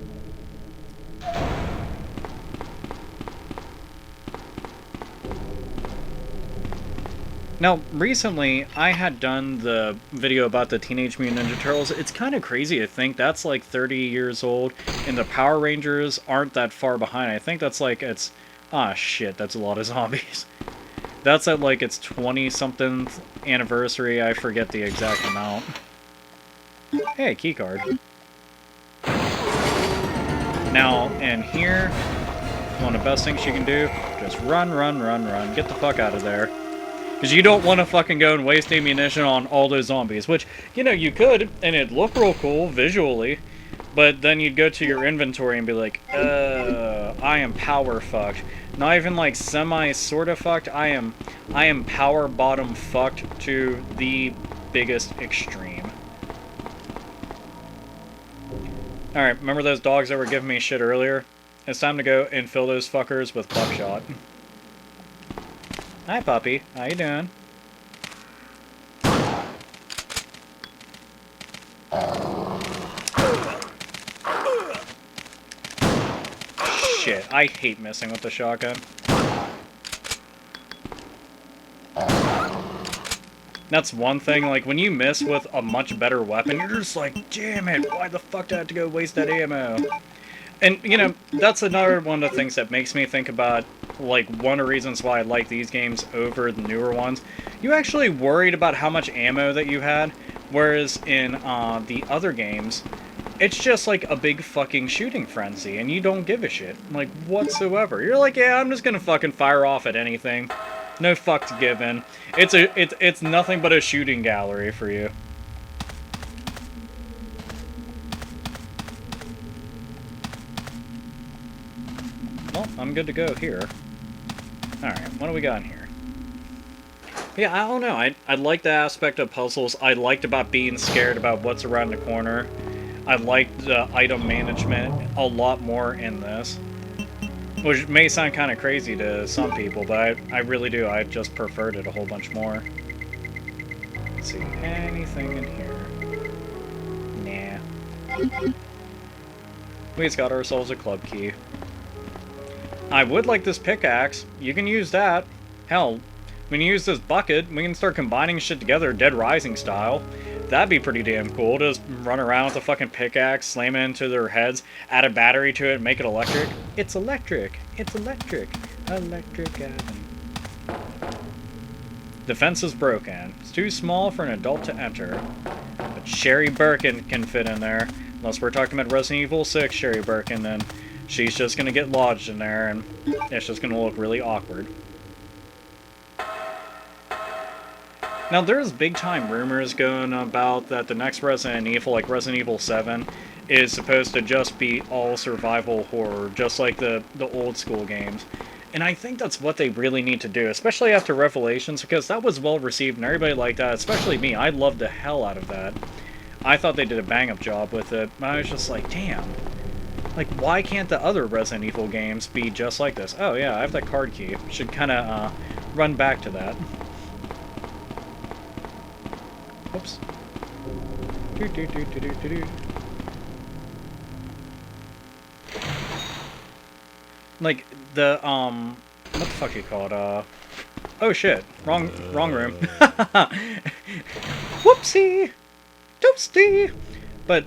Now, recently, I had done the video about the Teenage Mutant Ninja Turtles. It's kind of crazy to think that's like 30 years old, and the Power Rangers aren't that far behind. I think that's like it's... Ah, shit, that's a lot of zombies. That's at like its 20-something anniversary. I forget the exact amount. Hey, keycard. Now, in here, one of the best things you can do, just run, get the fuck out of there. Because you don't want to fucking go and waste ammunition on all those zombies, which, you know, you could, and it'd look real cool visually, but then you'd go to your inventory and be like, I am power fucked. Not even like semi-sorta fucked, I am power bottom fucked to the biggest extreme. Alright, remember those dogs that were giving me shit earlier? It's time to go and fill those fuckers with buckshot. Hi, puppy. How you doing? Shit, I hate missing with the shotgun. That's one thing, like, when you miss with a much better weapon, you're just like, damn it, why the fuck did I have to go waste that ammo? And, you know, that's another one of the things that makes me think about, like, one of the reasons why I like these games over the newer ones. You actually worried about how much ammo that you had, whereas in the other games, it's just like a big fucking shooting frenzy, and you don't give a shit, like, whatsoever. You're like, yeah, I'm just gonna fucking fire off at anything. No fucks given. It's nothing but a shooting gallery for you. Well, I'm good to go here. Alright, what do we got in here? Yeah, I don't know. I like the aspect of puzzles. I liked about being scared about what's around the corner. I liked the item management a lot more in this. Which may sound kind of crazy to some people, but I really do. I just preferred it a whole bunch more. Let's see. Anything in here? Nah. We just got ourselves a club key. I would like this pickaxe. You can use that. Hell, when you use this bucket, we can start combining shit together Dead Rising style. That'd be pretty damn cool. Just run around with a fucking pickaxe, slam it into their heads, add a battery to it, make it electric. It's electric. It's electric. Electric Avenue. The fence is broken. It's too small for an adult to enter. But Sherry Birkin can fit in there. Unless we're talking about Resident Evil 6 Sherry Birkin, then she's just gonna get lodged in there, and it's just gonna look really awkward. Now, there's big-time rumors going about that the next Resident Evil, like Resident Evil 7, is supposed to just be all survival horror, just like the old-school games. And I think that's what they really need to do, especially after Revelations, because that was well-received, and everybody liked that, especially me. I loved the hell out of that. I thought they did a bang-up job with it, but I was just like, damn. Like, why can't the other Resident Evil games be just like this? Oh, yeah, I have that card key. Should kind of run back to that. Oops. Like, the, what the fuck you call it, oh shit, wrong room. Whoopsie! Doopsie! But,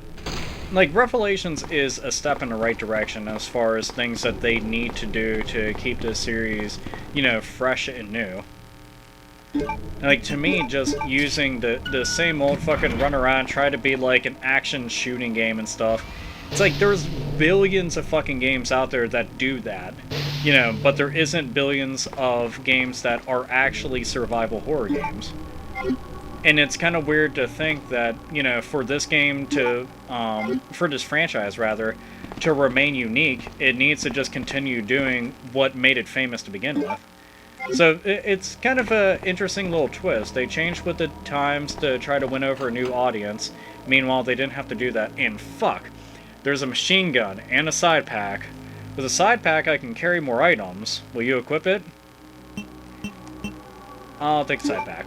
like, Revelations is a step in the right direction as far as things that they need to do to keep this series, you know, fresh and new. Like, to me, just using the same old fucking run around, try to be like an action shooting game and stuff. It's like, there's billions of fucking games out there that do that, you know, but there isn't billions of games that are actually survival horror games. And it's kind of weird to think that, you know, for this game to, for this franchise, rather, to remain unique, it needs to just continue doing what made it famous to begin with. So, it's kind of an interesting little twist. They changed with the times to try to win over a new audience. Meanwhile, they didn't have to do that. And fuck, there's a machine gun and a side pack. With a side pack, I can carry more items. Will you equip it? I'll take the side pack.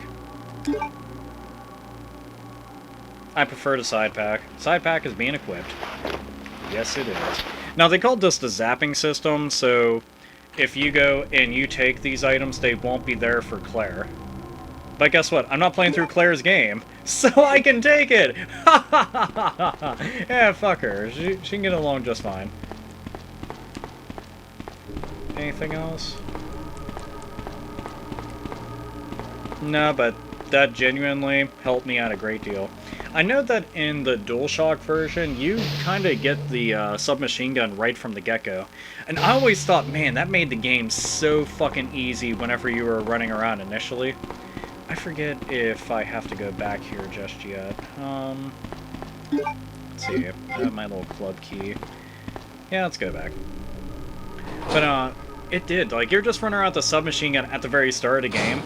I prefer the side pack. Side pack is being equipped. Yes, it is. Now, they called this the zapping system, so if you go and you take these items, they won't be there for Claire. But guess what? I'm not playing through Claire's game, so I can take it! Yeah, fuck her. She can get along just fine. Anything else? No, but that genuinely helped me out a great deal. I know that in the DualShock version, you kind of get the submachine gun right from the get-go. And I always thought, man, that made the game so fucking easy whenever you were running around initially. I forget if I have to go back here just yet. Let's see. I have my little club key. Yeah, let's go back. But, it did. Like, you're just running around with the submachine gun at the very start of the game.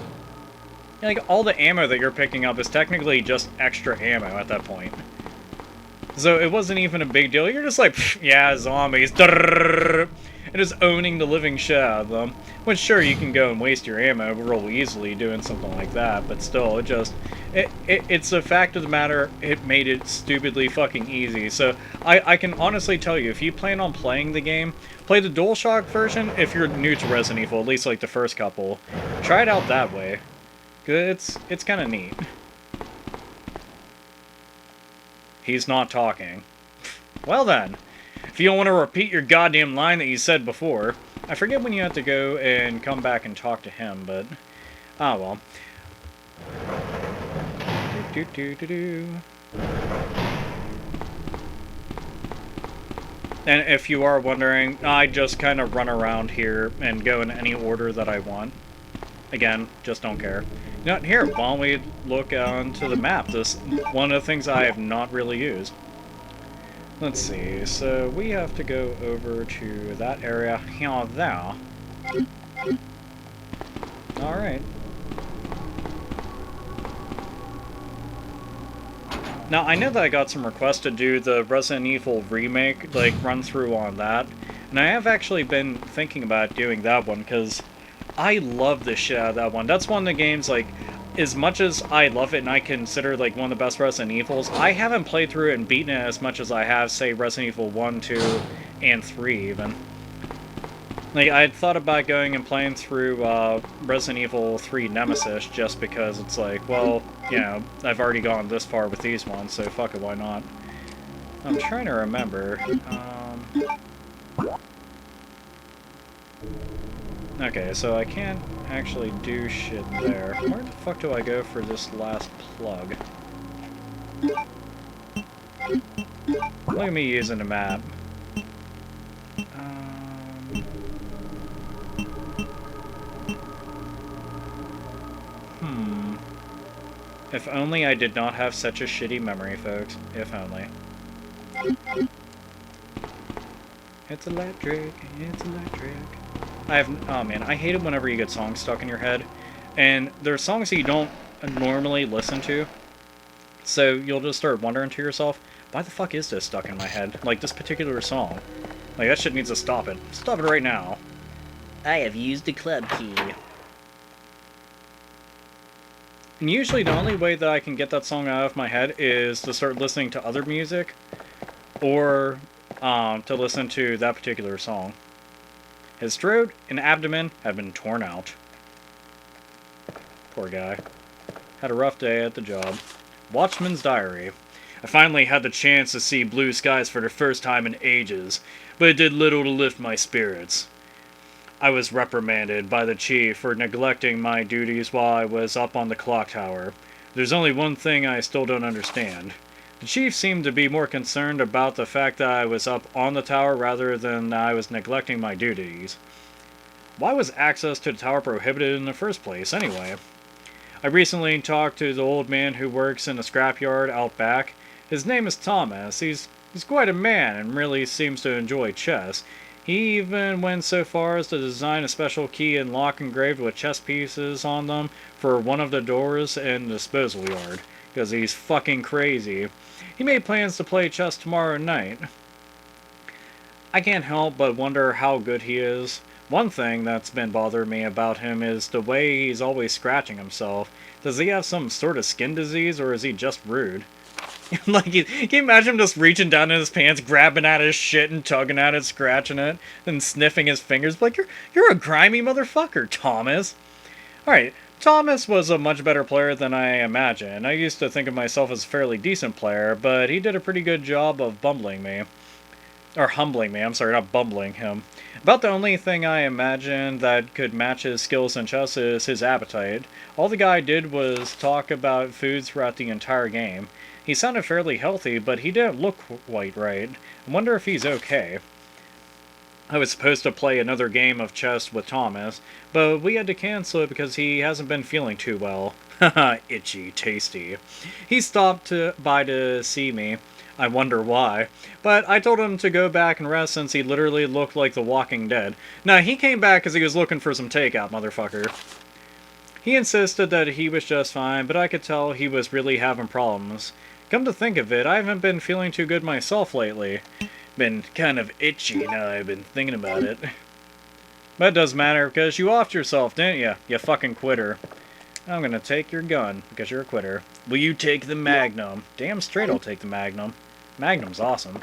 Like, all the ammo that you're picking up is technically just extra ammo at that point. So it wasn't even a big deal. You're just like, yeah, zombies. And just owning the living shit out of them. Which, sure, you can go and waste your ammo real easily doing something like that. But still, it's a fact of the matter, it made it stupidly fucking easy. So I can honestly tell you, if you plan on playing the game, play the DualShock version if you're new to Resident Evil, at least like the first couple. Try it out that way. It's kind of neat. He's not talking. Well then, if you don't want to repeat your goddamn line that you said before, I forget when you have to go and come back and talk to him, but ah well. And if you are wondering, I just kind of run around here and go in any order that I want. Again, just don't care. You know, here, why don't we look onto the map? This one of the things I have not really used. Let's see, so we have to go over to that area here there. Alright. Now, I know that I got some requests to do the Resident Evil remake, like, run through on that. And I have actually been thinking about doing that one, because I love the shit out of that one. That's one of the games, like, as much as I love it and I consider, like, one of the best Resident Evils, I haven't played through it and beaten it as much as I have, say, Resident Evil 1, 2, and 3, even. Like, I had thought about going and playing through Resident Evil 3 Nemesis just because it's like, well, you know, I've already gone this far with these ones, so fuck it, why not? I'm trying to remember. Okay, so I can't actually do shit there. Where the fuck do I go for this last plug? Look at me using the map. If only I did not have such a shitty memory, folks. If only. It's electric, it's electric. Oh man, I hate it whenever you get songs stuck in your head. And there are songs that you don't normally listen to. So you'll just start wondering to yourself, why the fuck is this stuck in my head? Like this particular song. Like that shit needs to stop it. Stop it right now. I have used the club key. And usually the only way that I can get that song out of my head is to start listening to other music, or to listen to that particular song. His throat and abdomen have been torn out. Poor guy. Had a rough day at the job. Watchman's Diary. I finally had the chance to see blue skies for the first time in ages, but it did little to lift my spirits. I was reprimanded by the chief for neglecting my duties while I was up on the clock tower. There's only one thing I still don't understand. The chief seemed to be more concerned about the fact that I was up on the tower rather than that I was neglecting my duties. Why was access to the tower prohibited in the first place, anyway? I recently talked to the old man who works in the scrapyard out back. His name is Thomas. He's quite a man and really seems to enjoy chess. He even went so far as to design a special key and lock engraved with chess pieces on them for one of the doors in the disposal yard, because he's fucking crazy. He made plans to play chess tomorrow night. I can't help but wonder how good he is. One thing that's been bothering me about him is the way he's always scratching himself. Does he have some sort of skin disease, or is he just rude? Like, can you imagine him just reaching down in his pants, grabbing at his shit and tugging at it, scratching it, and sniffing his fingers? Like, you're a grimy motherfucker, Thomas. Alright, Thomas was a much better player than I imagined. I used to think of myself as a fairly decent player, but he did a pretty good job of bumbling me. Or humbling me, I'm sorry, not bumbling him. About the only thing I imagined that could match his skills in chess is his appetite. All the guy did was talk about food throughout the entire game. He sounded fairly healthy, but he didn't look quite right. I wonder if he's okay. I was supposed to play another game of chess with Thomas, but we had to cancel it because he hasn't been feeling too well. Haha, itchy, tasty. He stopped by to see me. I wonder why. But I told him to go back and rest since he literally looked like the Walking Dead. Nah, he came back because he was looking for some takeout, motherfucker. He insisted that he was just fine, but I could tell he was really having problems. Come to think of it, I haven't been feeling too good myself lately. Been kind of itchy now I've been thinking about it. But it doesn't matter, because you offed yourself, didn't you? You fucking quitter. I'm gonna take your gun, because you're a quitter. Will you take the Magnum? Damn straight I'll take the Magnum. Magnum's awesome.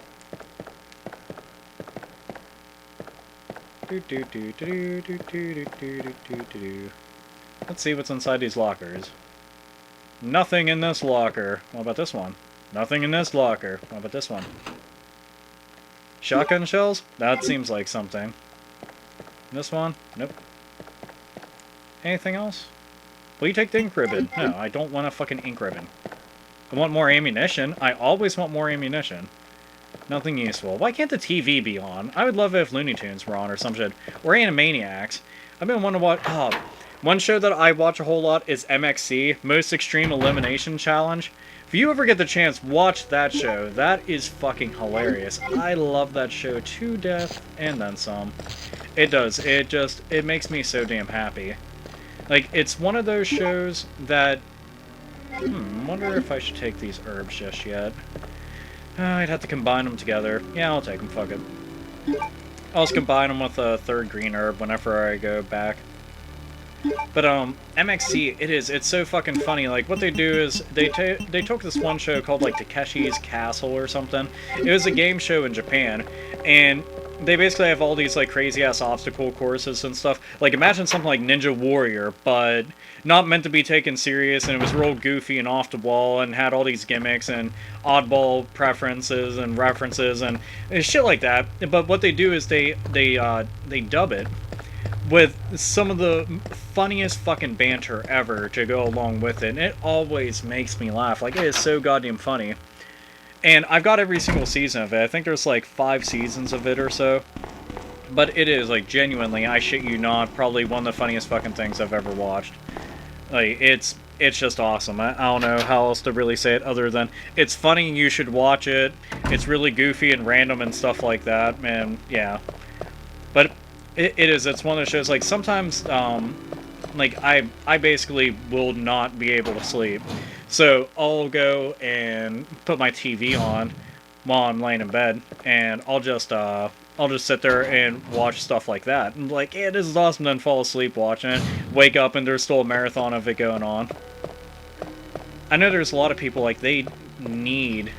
Let's see what's inside these lockers. Nothing in this locker. What about this one? Nothing in this locker. What about this one? Shotgun shells? That seems like something. This one? Nope. Anything else? Will you take the ink ribbon? No, I don't want a fucking ink ribbon. I want more ammunition. I always want more ammunition. Nothing useful. Why can't the TV be on? I would love it if Looney Tunes were on or some shit. Or Animaniacs. I've been wanting to watch... Oh, one show that I watch a whole lot is MXC, Most Extreme Elimination Challenge. If you ever get the chance, watch that show. That is fucking hilarious. I love that show to death, and then some. It does. It makes me so damn happy. Like, it's one of those shows that... wonder if I should take these herbs just yet. I'd have to combine them together. Yeah, I'll take them, fuck it. I'll just combine them with a third green herb whenever I go back. But, MXC, it's so fucking funny. Like, what they do is, they took this one show called, like, Takeshi's Castle or something. It was a game show in Japan, and they basically have all these, like, crazy-ass obstacle courses and stuff. Like, imagine something like Ninja Warrior, but not meant to be taken serious, and it was real goofy and off the wall, and had all these gimmicks and oddball preferences and references and shit like that. But what they do is they dub it with some of the funniest fucking banter ever to go along with it. And it always makes me laugh. Like, it is so goddamn funny. And I've got every single season of it. I think there's like 5 seasons of it or so. But it is, like, genuinely, I shit you not, probably one of the funniest fucking things I've ever watched. Like, it's just awesome. I don't know how else to really say it other than it's funny, you should watch it. It's really goofy and random and stuff like that, and yeah. But it's one of those shows, like, sometimes, like, I basically will not be able to sleep. So I'll go and put my TV on while I'm laying in bed, and I'll just sit there and watch stuff like that. And like, yeah, this is awesome, then fall asleep watching it, wake up, and there's still a marathon of it going on. I know there's a lot of people, like, they need,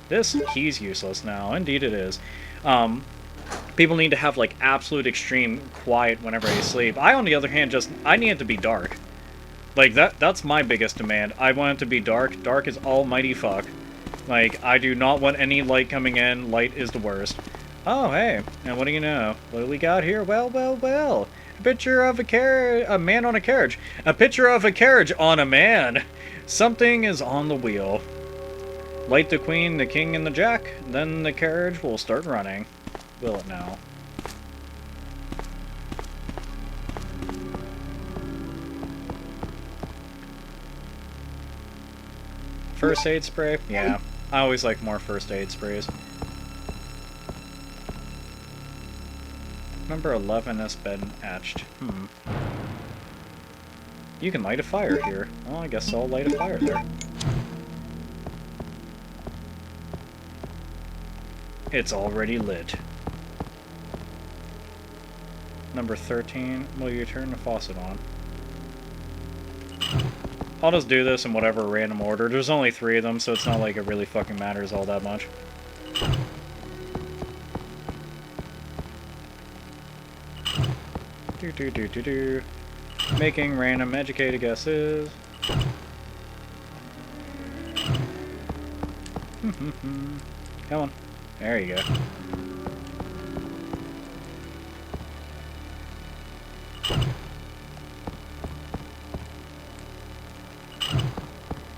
this key's useless now. Indeed it is. People need to have, like, absolute extreme quiet whenever they sleep. I, on the other hand, I need it to be dark. Like, that's my biggest demand. I want it to be dark. Dark is almighty fuck. Like, I do not want any light coming in. Light is the worst. Oh, hey. And what do you know? What do we got here? Well, well, well. A picture of a man on a carriage. A picture of a carriage on a man. Something is on the wheel. Light the queen, the king, and the jack. Then the carriage will start running. Will it now? First aid spray? Yeah. I always like more first aid sprays. Number 11 has been etched. You can light a fire here. Well, I guess I'll light a fire there. It's already lit. Number 13, will you turn the faucet on? I'll just do this in whatever random order. There's only 3 of them, so it's not like it really fucking matters all that much. Do. Making random educated guesses. Come on. There you go.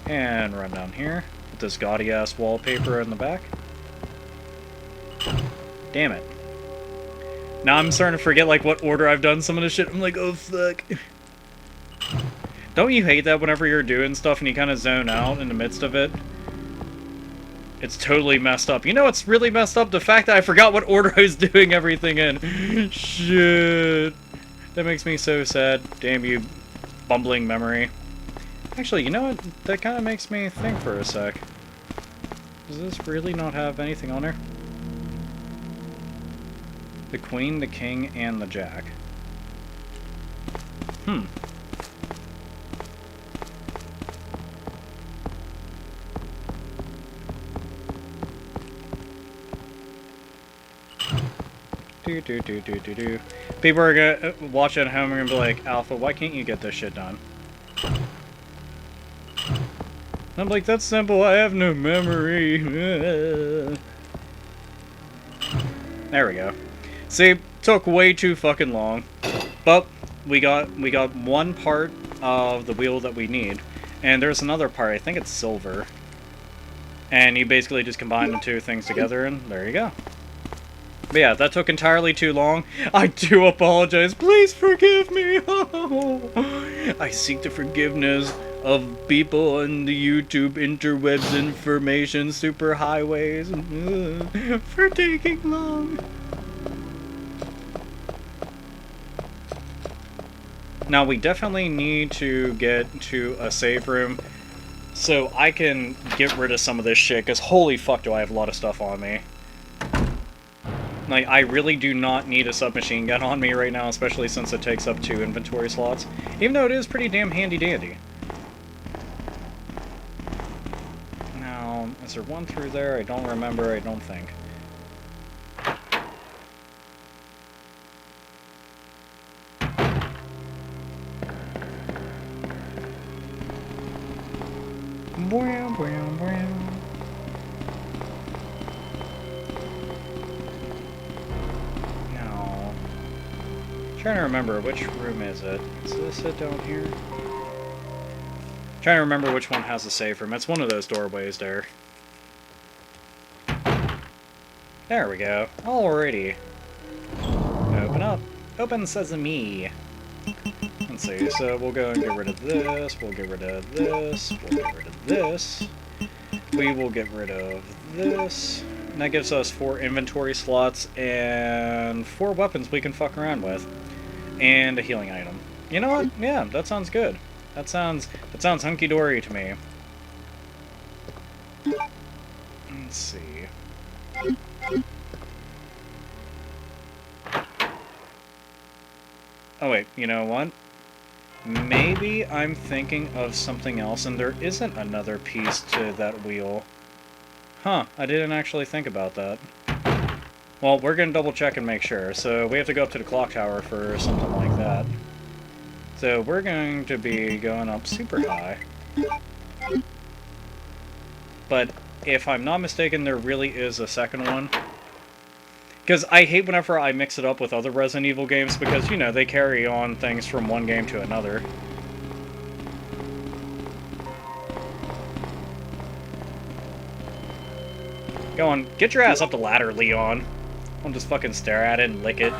And run down here. With this gaudy-ass wallpaper in the back. Damn it. Now I'm starting to forget, like, what order I've done some of this shit. I'm like, oh, fuck. Don't you hate that whenever you're doing stuff and you kind of zone out in the midst of it? It's totally messed up. You know what's really messed up? The fact that I forgot what order I was doing everything in. Shit. That makes me so sad. Damn you, bumbling memory. Actually, you know what? That kind of makes me think for a sec. Does this really not have anything on there? The queen, the king, and the jack. Do. People are gonna watch it at home and gonna be like, Alpha, why can't you get this shit done? I'm like, that's simple, I have no memory. There we go. See, took way too fucking long. But we got one part of the wheel that we need. And there's another part, I think it's silver. And you basically just combine the 2 things together and there you go. But yeah, that took entirely too long. I do apologize. Please forgive me. I seek the forgiveness of people on the YouTube interwebs information superhighways for taking long. Now we definitely need to get to a save room so I can get rid of some of this shit, because holy fuck do I have a lot of stuff on me. Like, I really do not need a submachine gun on me right now, especially since it takes up 2 inventory slots. Even though it is pretty damn handy-dandy. Now, is there one through there? I don't remember, I don't think. No. Trying to remember, which room is it? Is this it down here? Trying to remember which one has the safe room. It's one of those doorways there. There we go. Alrighty. Open up. Open sesame. Let's see, so we'll go and get rid of this, we'll get rid of this, we'll get rid of this. We will get rid of this. And that gives us 4 inventory slots and 4 weapons we can fuck around with. And a healing item. You know what? Yeah, that sounds good. That sounds hunky-dory to me. Let's see. Oh wait, you know what? maybe I'm thinking of something else and there isn't another piece to that wheel. Huh, I didn't actually think about that. Well, we're gonna double check and make sure, so we have to go up to the clock tower for something like that. So we're going to be going up super high. But if I'm not mistaken, there really is a second one. Because I hate whenever I mix it up with other Resident Evil games, because, you know, they carry on things from one game to another. Go on, get your ass up the ladder, Leon. Don't just fucking stare at it and lick it.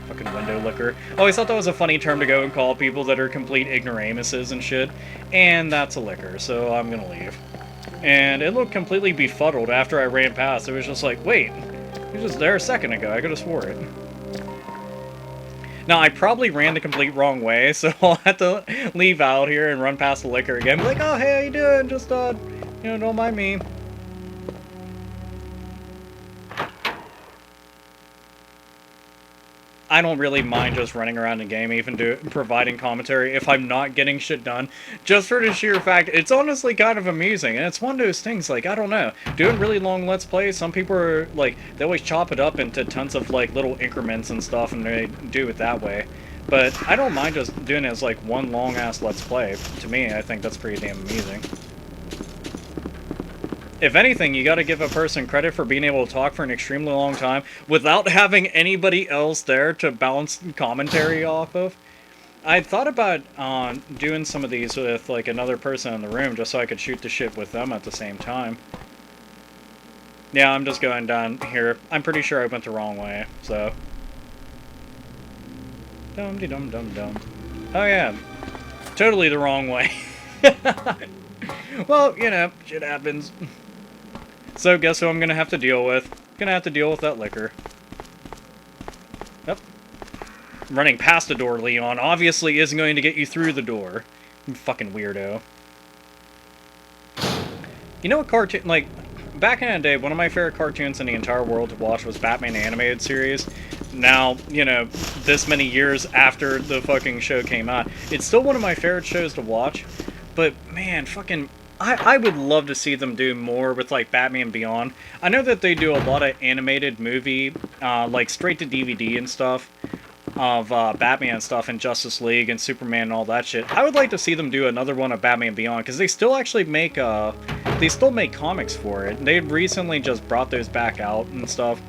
Fucking window licker. I always thought that was a funny term to go and call people that are complete ignoramuses and shit. And that's a licker, so I'm gonna leave. And it looked completely befuddled after I ran past. It was just like, wait, he was just there a second ago. I could have swore it. Now, I probably ran the complete wrong way, so I'll have to leave out here and run past the licker again. Be like, oh, hey, how you doing? Just, you know, don't mind me. I don't really mind just running around the game, even providing commentary if I'm not getting shit done. Just for the sheer fact, it's honestly kind of amusing, and it's one of those things, like, I don't know, doing really long Let's Plays, some people are, like, they always chop it up into tons of, like, little increments and stuff, and they do it that way. But I don't mind just doing it as, like, one long-ass Let's Play. To me, I think that's pretty damn amusing. If anything, you gotta give a person credit for being able to talk for an extremely long time without having anybody else there to bounce commentary off of. I thought about doing some of these with, like, another person in the room just so I could shoot the shit with them at the same time. Yeah, I'm just going down here. I'm pretty sure I went the wrong way, so. Dum-de-dum-dum-dum. Oh yeah, totally the wrong way. Well, you know, shit happens. So, guess who I'm gonna have to deal with? Gonna have to deal with that liquor. Yep. Running past the door, Leon, obviously isn't going to get you through the door. You fucking weirdo. You know what cartoon, like, back in the day, one of my favorite cartoons in the entire world to watch was Batman Animated Series. Now, you know, this many years after the fucking show came out, it's still one of my favorite shows to watch. But, man, fucking... I would love to see them do more with, like, Batman Beyond. I know that they do a lot of animated movie, like, straight-to-DVD and stuff, of Batman stuff and Justice League and Superman and all that shit. I would like to see them do another one of Batman Beyond, because they still actually make, they still make comics for it. They recently just brought those back out and stuff.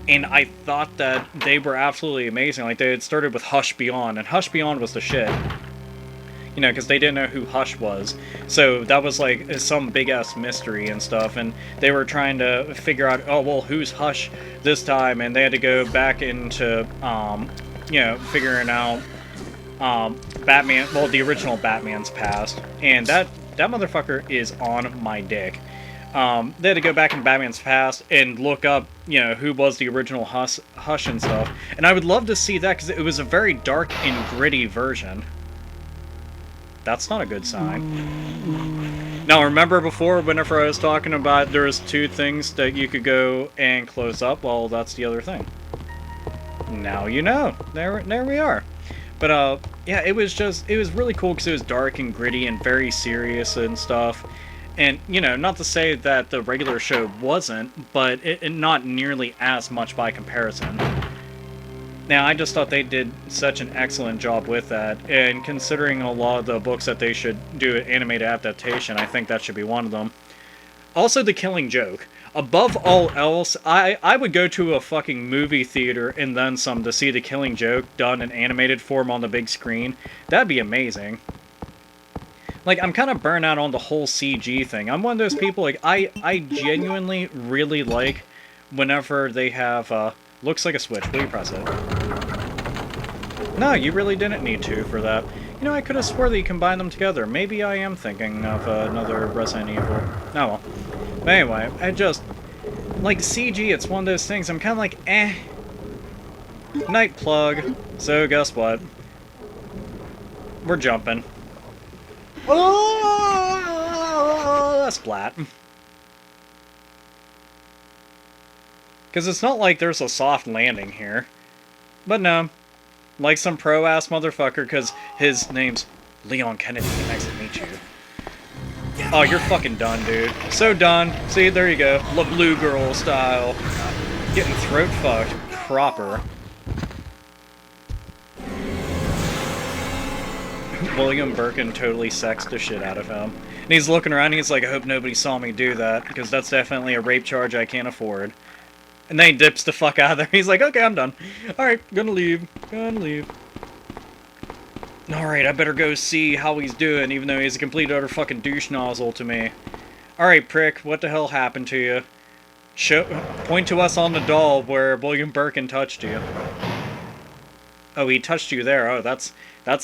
And I thought that they were absolutely amazing. Like, they had started with Hush Beyond, and Hush Beyond was the shit. You know, because they didn't know who Hush was. So that was, like, some big-ass mystery and stuff, and they were trying to figure out, oh, well, who's Hush this time? And they had to go back into, you know, figuring out, Batman, well, the original Batman's past. And that motherfucker is on my dick. They had to go back in Batman's past and look up, you know, who was the original Hush and stuff. And I would love to see that, because it was a very dark and gritty version. That's not a good sign. Now, remember before, whenever I was talking about there was two things that you could go and close up? Well, that's the other thing. Now you know. There we are. But, yeah, it was really cool because it was dark and gritty and very serious and stuff. And, you know, not to say that the regular show wasn't, but it not nearly as much by comparison. Now, I just thought they did such an excellent job with that, and considering a lot of the books that they should do an animated adaptation, I think that should be one of them. Also, The Killing Joke. Above all else, I would go to a fucking movie theater and then some to see The Killing Joke done in animated form on the big screen. That'd be amazing. Like, I'm kind of burnt out on the whole CG thing. I'm one of those people, like, I genuinely really like whenever they have, looks like a switch. Will you press it? No, you really didn't need to for that. You know, I could have swore that you combined them together. Maybe I am thinking of another Resident Evil. Oh well. But anyway, I just... like, CG, it's one of those things, I'm kind of like, eh. Night plug. So, guess what? We're jumping. Oh, that's flat. Because it's not like there's a soft landing here. But no. Like some pro-ass motherfucker, because his name's Leon Kennedy, nice to meet you. Oh, you're fucking done, dude. So done. See, there you go. La Blue Girl style. Getting throat fucked proper. William Birkin totally sexed the shit out of him. And he's looking around and he's like, I hope nobody saw me do that, because that's definitely a rape charge I can't afford. And then he dips the fuck out of there. He's like, okay, I'm done. Alright, gonna leave. Gonna leave. Alright, I better go see how he's doing, even though he's a complete utter fucking douche nozzle to me. Alright, prick, what the hell happened to you? Point to us on the doll where William Birkin touched you. Oh, he touched you there. Oh, that's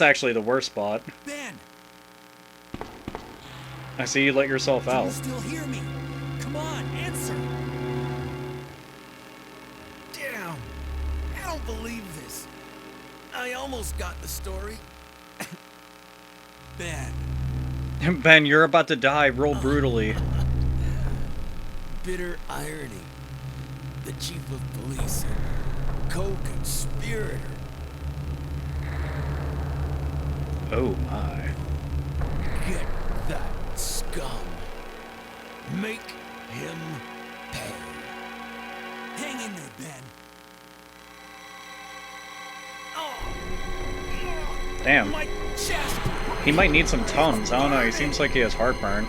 actually the worst spot. Ben! I see you let yourself Can you out. still hear me? Come on, answer! Damn! I don't believe this. I almost got the story. Ben. Ben, you're about to die real brutally. Bitter irony. The chief of police and co-conspirator. Oh my. Get that scum. Make him pay. Hang in there, Ben. Damn. My chest! He might need some Tums. I don't know, he seems like he has heartburn.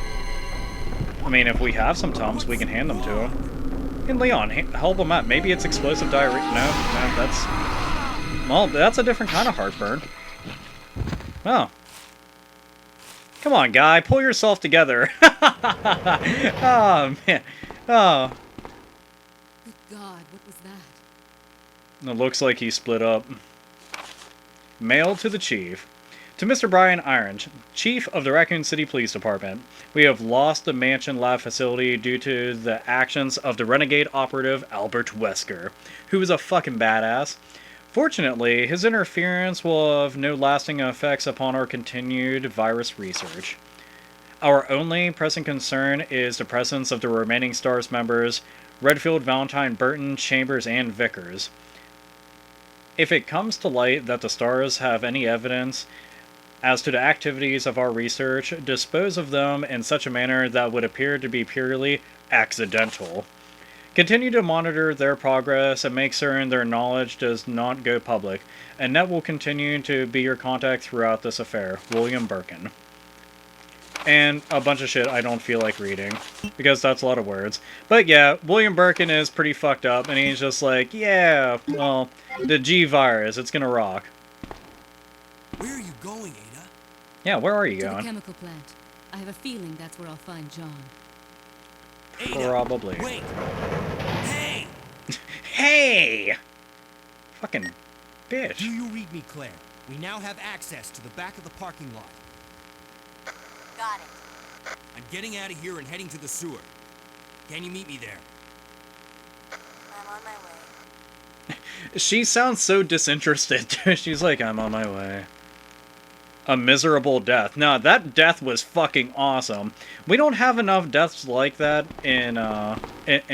I mean, if we have some Tums, we can hand them to him. And Leon, help him out. Maybe it's explosive diarrhea. No, that's... Well, that's a different kind of heartburn. Oh. Come on, guy. Pull yourself together. Oh, man. Oh. Good God, what was that? It looks like he split up. Mail to the Chief. To Mr. Brian Irons, Chief of the Raccoon City Police Department, we have lost the Mansion Lab facility due to the actions of the renegade operative Albert Wesker, who is a fucking badass. Fortunately, his interference will have no lasting effects upon our continued virus research. Our only pressing concern is the presence of the remaining STARS members, Redfield, Valentine, Burton, Chambers, and Vickers. If it comes to light that the STARS have any evidence as to the activities of our research, dispose of them in such a manner that would appear to be purely accidental. Continue to monitor their progress and make certain their knowledge does not go public, and that will continue to be your contact throughout this affair. William Birkin. And a bunch of shit I don't feel like reading, because that's a lot of words. But yeah, William Birkin is pretty fucked up, and he's just like, yeah, well, the G virus, it's gonna rock. Where are you going, Ada? Yeah, where are you To the going? chemical plant. I have a feeling that's where I'll find John. Ada, Probably. wait! Hey! Hey! Fucking bitch. Do you read me, Claire? We now have access to the back of the parking lot. Got it. I'm getting out of here and heading to the sewer. Can you meet me there? I'm on my way. She sounds so disinterested. She's like, I'm on my way. A miserable death. No, that death was fucking awesome. We don't have enough deaths like that in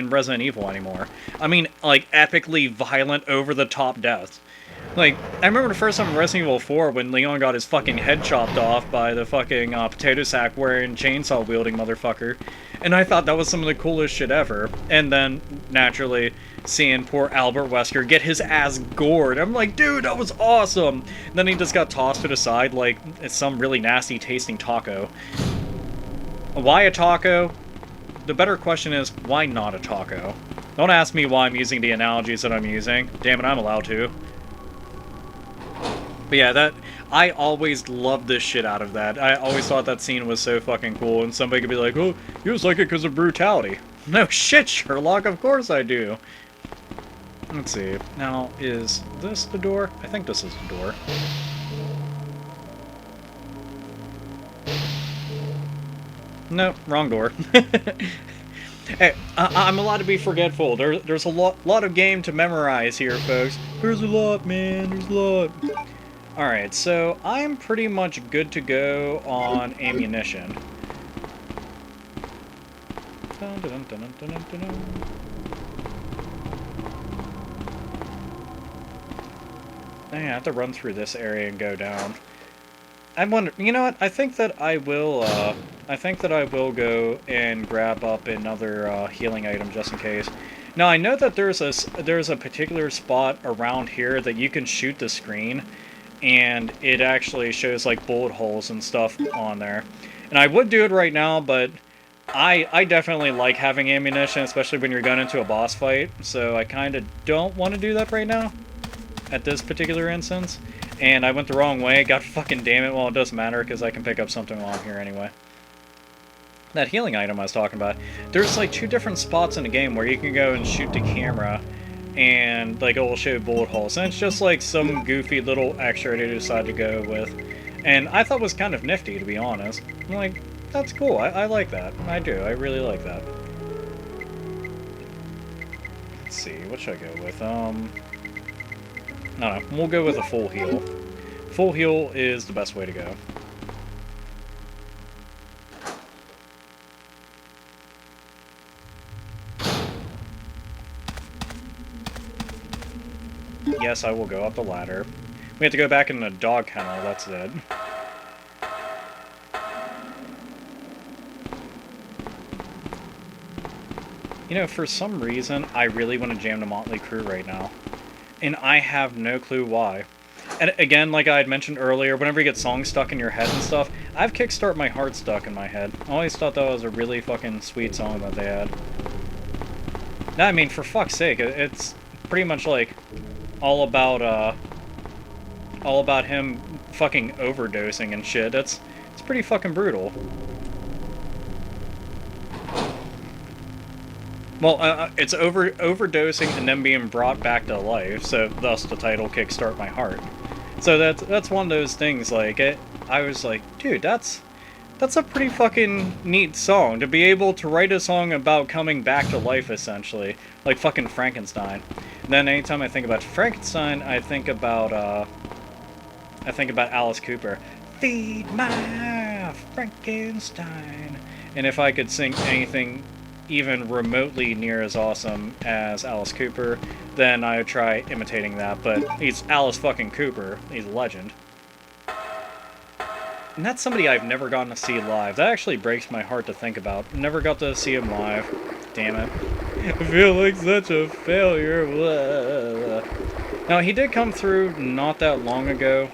Resident Evil anymore. I mean, like, epically violent, over-the-top deaths. Like, I remember the first time in Resident Evil 4 when Leon got his fucking head chopped off by the fucking potato sack wearing chainsaw wielding motherfucker. And I thought that was some of the coolest shit ever. And then, naturally, seeing poor Albert Wesker get his ass gored. I'm like, dude, that was awesome! And then he just got tossed to the side like it's some really nasty tasting taco. Why a taco? The better question is, why not a taco? Don't ask me why I'm using the analogies that I'm using. Damn it, I'm allowed to. But yeah, I always loved this shit out of that. I always thought that scene was so fucking cool, and somebody could be like, oh, you just like it because of brutality. No shit, Sherlock, of course I do. Let's see. Now, is this the door? I think this is the door. No, wrong door. Hey, I'm allowed to be forgetful. There's a lot of game to memorize here, folks. There's a lot, man. There's a lot. Alright, so I'm pretty much good to go on ammunition. Dun, dun, dun, dun, dun, dun, dun. I have to run through this area and go down. I wonder. You know what? I think that I will. I think that I will go and grab up another healing item just in case. Now I know that there's a particular spot around here that you can shoot the screen, and it actually shows like bullet holes and stuff on there. And I would do it right now, but I definitely like having ammunition, especially when you're going into a boss fight. So I kind of don't want to do that right now, at this particular instance. And I went the wrong way. God fucking damn it. Well, it doesn't matter because I can pick up something while I'm here anyway. That healing item I was talking about. There's like 2 different spots in the game where you can go and shoot the camera and like it will show bullet holes. And it's just like some goofy little extra they decided to go with. And I thought was kind of nifty, to be honest. I'm like, that's cool. I like that. I do. I really like that. Let's see. What should I go with? No, we'll go with a full heal. Full heal is the best way to go. Yes, I will go up the ladder. We have to go back in the dog kennel, that's it. You know, for some reason, I really want to jam the Motley Crue right now. And I have no clue why. And again, like I had mentioned earlier, whenever you get songs stuck in your head and stuff, I have Kickstart My Heart stuck in my head. I always thought that was a really fucking sweet song that they had. No, I mean, for fuck's sake, it's pretty much like all about him fucking overdosing and shit. It's pretty fucking brutal. Well, it's overdosing and then being brought back to life, so thus the title Kickstart My Heart. So that's one of those things, like, I was like, dude, that's a pretty fucking neat song, to be able to write a song about coming back to life, essentially, like fucking Frankenstein. And then anytime I think about Frankenstein, I think about Alice Cooper. Feed my Frankenstein. And if I could sing anything even remotely near as awesome as Alice Cooper, then I would try imitating that, but he's Alice fucking Cooper. He's a legend. And that's somebody I've never gotten to see live. That actually breaks my heart to think about. Never got to see him live. Damn it. I feel like such a failure. Blah. Now, he did come through not that long ago.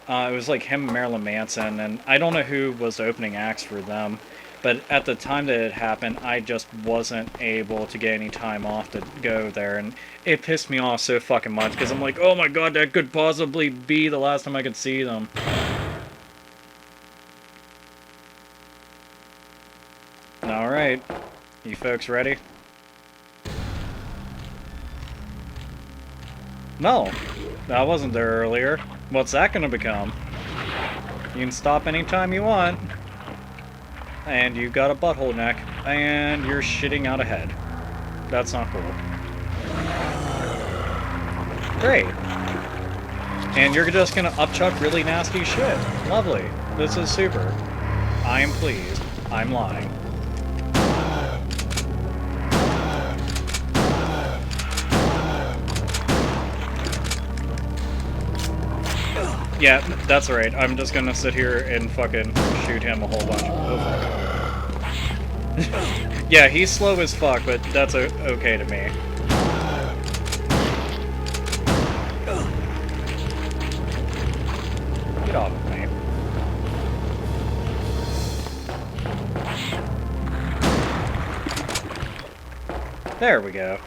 It was like him and Marilyn Manson, and I don't know who was the opening acts for them. But at the time that it happened, I just wasn't able to get any time off to go there. And it pissed me off so fucking much, because I'm like, oh my god, that could possibly be the last time I could see them. Alright. You folks ready? No. I wasn't there earlier. What's that gonna become? You can stop anytime you want. And you've got a butthole neck, and you're shitting out a head. That's not cool. Great. And you're just gonna upchuck really nasty shit. Lovely. This is super. I am pleased. I'm lying. Yeah, that's right. I'm just gonna sit here and fucking shoot him a whole bunch. Oh, fuck. Yeah, he's slow as fuck, but that's okay to me. Get off of me. There we go.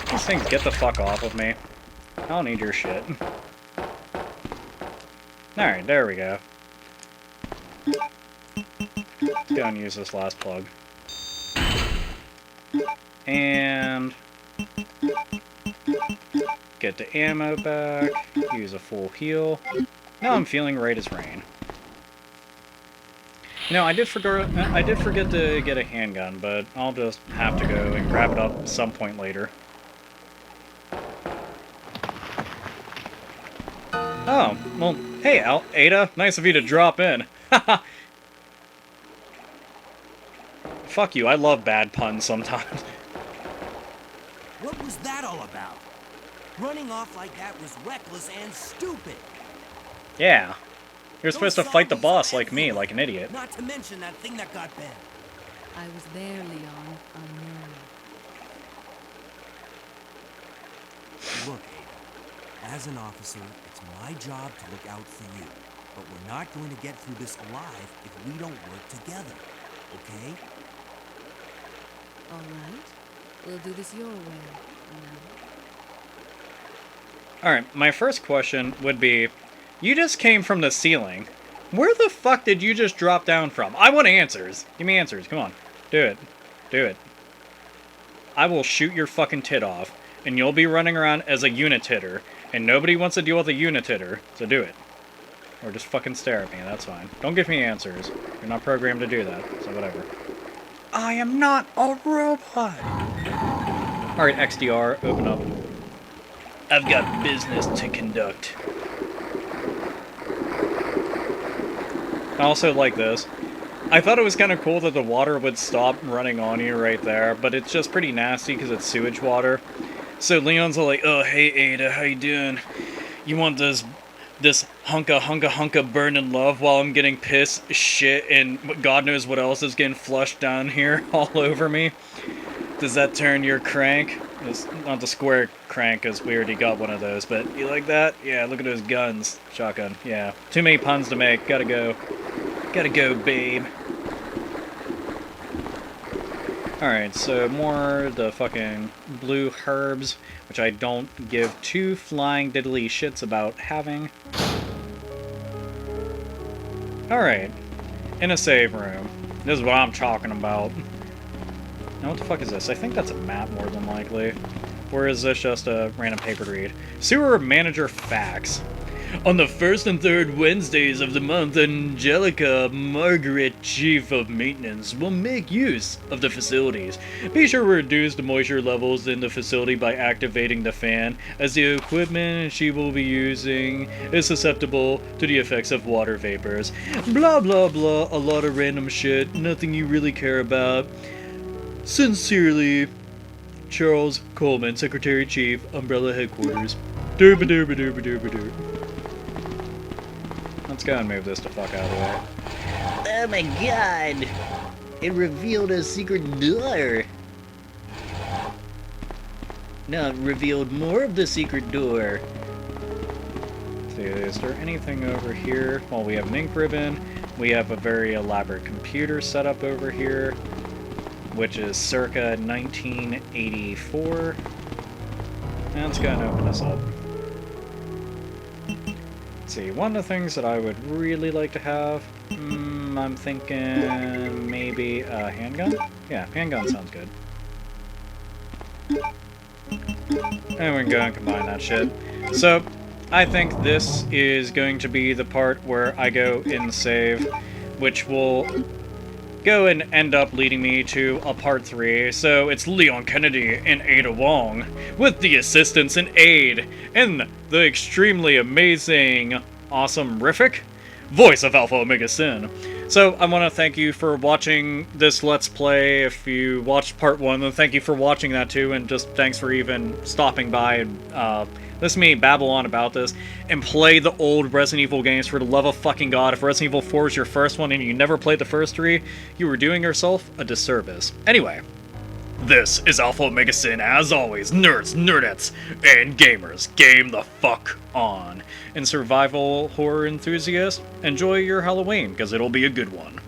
These things get the fuck off of me. I don't need your shit. Alright, there we go. Let's go and use this last plug. And get the ammo back, use a full heal. Now I'm feeling right as rain. You know, I did forget to get a handgun, but I'll just have to go and grab it up at some point later. Oh, well, hey, Ada. Nice of you to drop in. Haha. Fuck you, I love bad puns sometimes. What was that all about? Running off like that was reckless and stupid. Yeah, You're supposed to fight the boss like me, like an idiot. Not to mention that thing that got bent. I was there, Leon. I know. Look, Ada, as an officer, it's my job to look out for you. But we're not going to get through this alive if we don't work together, okay? All right. We'll do this your way. Alright, my first question would be, you just came from the ceiling. Where the fuck did you just drop down from? I want answers. Give me answers. Come on. Do it. Do it. I will shoot your fucking tit off, and you'll be running around as a unit hitter, and nobody wants to deal with a unit hitter, so do it. Or just fucking stare at me, that's fine. Don't give me answers. You're not programmed to do that, so whatever. I am not a robot! Alright, XDR, open up. I've got business to conduct. I also like this. I thought it was kind of cool that the water would stop running on you right there, but it's just pretty nasty because it's sewage water. So Leon's all like, oh, hey Ada, how you doing? You want this hunka burning love while I'm getting piss, shit, and God knows what else is getting flushed down here all over me? Does that turn your crank? It's not the square crank, because we already got one of those, but you like that? Yeah, look at those guns. Shotgun, yeah. Too many puns to make. Gotta go. Gotta go, babe. Alright, so more the fucking blue herbs, which I don't give two flying diddly shits about having. Alright, in a save room. This is what I'm talking about. Now what the fuck is this? I think that's a map more than likely. Or is this just a random paper to read? Sewer Manager Facts. On the first and third Wednesdays of the month, Angelica Margaret, Chief of Maintenance, will make use of the facilities. Be sure to reduce the moisture levels in the facility by activating the fan, as the equipment she will be using is susceptible to the effects of water vapors. Blah blah blah, a lot of random shit, nothing you really care about. Sincerely, Charles Coleman, Secretary-Chief, Umbrella Headquarters. Dooba dooba dooba dooba dooba. Let's go and move this the fuck out of the way. Oh my god! It revealed a secret door! No, it revealed more of the secret door! Let's see, is there anything over here? Well, we have an ink ribbon. We have a very elaborate computer setup over here, which is circa 1984. And let's go and open this up. See, one of the things that I would really like to have, I'm thinking maybe a handgun? Yeah, handgun sounds good. And we can go and combine that shit. So, I think this is going to be the part where I go in save, which will go and end up leading me to a part 3. So it's Leon Kennedy and Ada Wong, with the assistance and aid, and the extremely amazing, awesome-rific voice of AlphaOmegaSin. So I want to thank you for watching this Let's Play. If you watched part 1, then thank you for watching that too, and just thanks for even stopping by and listen to me babble on about this, and play the old Resident Evil games for the love of fucking God. If Resident Evil 4 is your first one and you never played the first 3, you were doing yourself a disservice. Anyway, this is AlphaOmegaSin, as always, nerds, nerdettes, and gamers. Game the fuck on. And survival horror enthusiasts, enjoy your Halloween, because it'll be a good one.